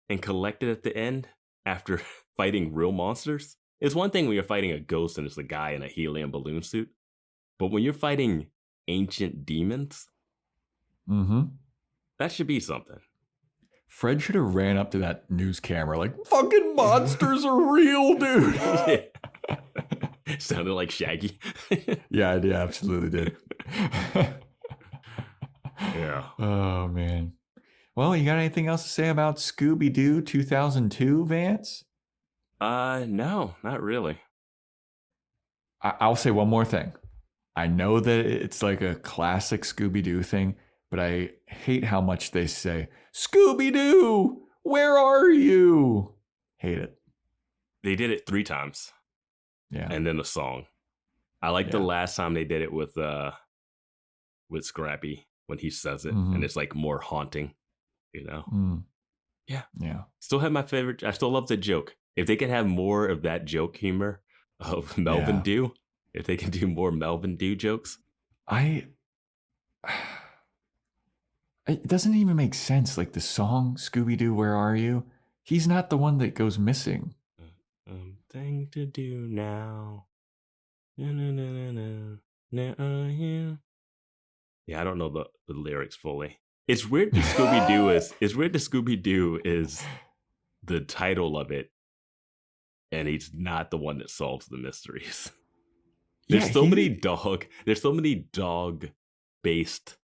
and collected at the end after fighting real monsters. It's one thing when you're fighting a ghost and it's a guy in a helium balloon suit. But when you're fighting ancient demons, that should be something. Fred should have ran up to that news camera like, fucking monsters are real, dude. Yeah. Sounded like Shaggy. Yeah, I did. Absolutely did. Yeah. Oh, man. Well, you got anything else to say about Scooby-Doo 2002, Vance? No, not really. I'll say one more thing. I know that it's like a classic Scooby-Doo thing, but I hate how much they say, Scooby-Doo, where are you? Hate it. They did it 3 times. Yeah. And then the song. I like the last time they did it with Scrappy when he says it, and it's like more haunting, you know? Yeah. Yeah. Still have my favorite. I still love the joke. If they could have more of that joke humor of Melvin Dew, if they can do more Melvin Dew jokes. It doesn't even make sense. Like the song Scooby-Doo, Where Are You? He's not the one that goes missing. Thing to do now. Yeah, I don't know the lyrics fully. It's weird that Scooby-Doo is the title of it, and he's not the one that solves the mysteries. There's so many dog-based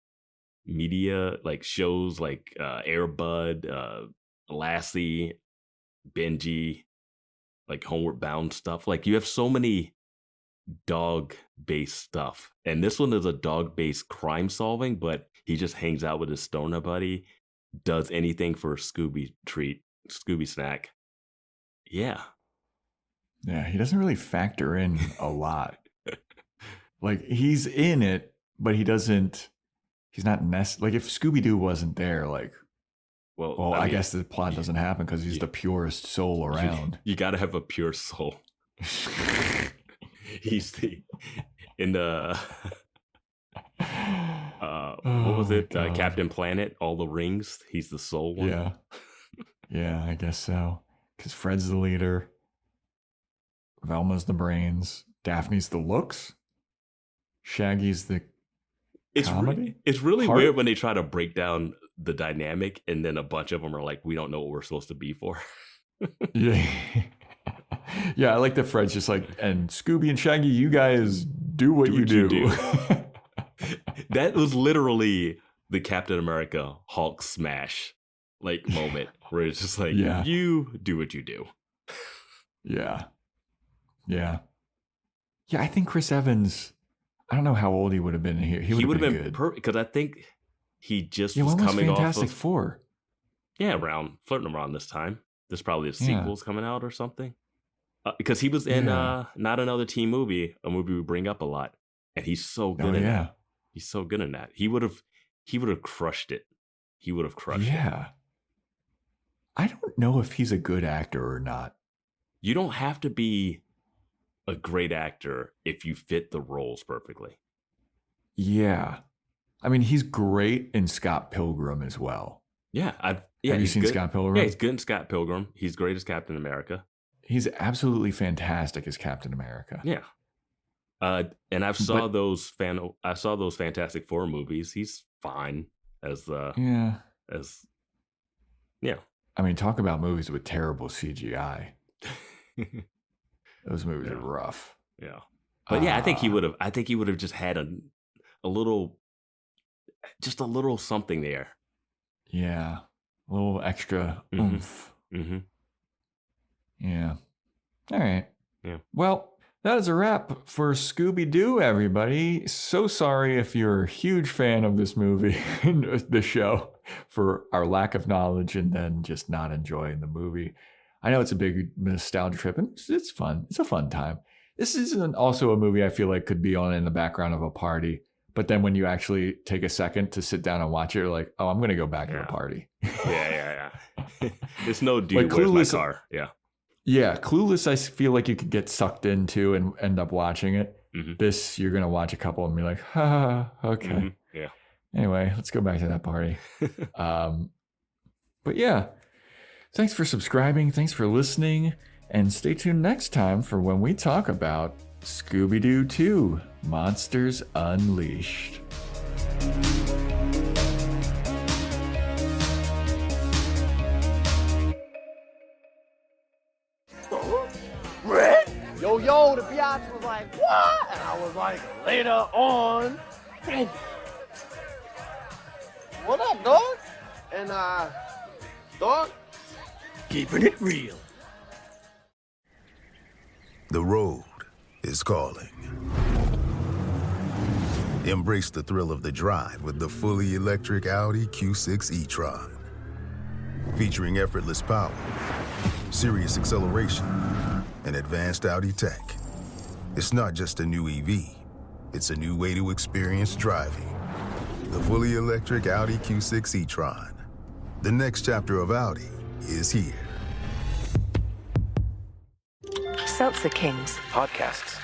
media, like shows like Air Bud, Lassie, Benji, like Homeward Bound stuff. Like you have so many dog-based stuff, and this one is a dog-based crime solving, but he just hangs out with his stoner buddy, does anything for a Scooby snack. Yeah, he doesn't really factor in a lot. Like he's in it, but he's not like if Scooby-Doo wasn't there, like well, I guess the plot doesn't happen because he's the purest soul around. You got to have a pure soul. He's what was it? Captain Planet, All the Rings. He's the soul one. Yeah, I guess so. Because Fred's the leader, Velma's the brains, Daphne's the looks, Shaggy's the comedy. It's really weird when they try to break down the dynamic, and then a bunch of them are like, "We don't know what we're supposed to be for." Yeah. Yeah, I like that Fred's just like, and Scooby and Shaggy, you guys do what you do. That was literally the Captain America Hulk smash like moment where it's just like, you do what you do. Yeah. I think Chris Evans, I don't know how old he would have been here. He would have been good. Perfect, because I think he just was coming off Fantastic Four. Yeah, flirting around this time. There's probably a sequel's coming out or something. Because he was in Not Another Teen Movie, a movie we bring up a lot, and he's so good in that. He's so good in that. He would have crushed it. He would have crushed it. Yeah. I don't know if he's a good actor or not. You don't have to be a great actor if you fit the roles perfectly. Yeah. I mean, he's great in Scott Pilgrim as well. Yeah. Have you seen Scott Pilgrim? Yeah, he's good in Scott Pilgrim. He's great as Captain America. He's absolutely fantastic as Captain America. Yeah. And I saw those Fantastic Four movies. He's fine as I mean, talk about movies with terrible CGI. Those movies are rough. Yeah. But I think he would have just had a little something there. Yeah. A little extra oomph. Mm-hmm. Yeah. All right. Yeah. Well, that is a wrap for Scooby-Doo, everybody. So sorry if you're a huge fan of this movie and the show for our lack of knowledge and then just not enjoying the movie. I know it's a big nostalgia trip and it's fun. It's a fun time. This is also a movie I feel like could be on in the background of a party. But then when you actually take a second to sit down and watch it, you're like, oh, I'm going to go back to the party. Yeah. There's no dude, where's my car? Yeah. Yeah, Clueless, I feel like you could get sucked into and end up watching it. Mm-hmm. This, you're going to watch a couple and be like, okay. Mm-hmm. Yeah. Anyway, let's go back to that party. But yeah, thanks for subscribing. Thanks for listening. And stay tuned next time for when we talk about Scooby-Doo 2, Monsters Unleashed. Yo, the biatch was like, what? And I was like, later on. What up, dog? And, dog? Keeping it real. The road is calling. Embrace the thrill of the drive with the fully electric Audi Q6 e-tron. Featuring effortless power, serious acceleration, and advanced Audi tech. It's not just a new EV, it's a new way to experience driving. The fully electric Audi Q6 e-tron. The next chapter of Audi is here. Seltzer Kings. Podcasts.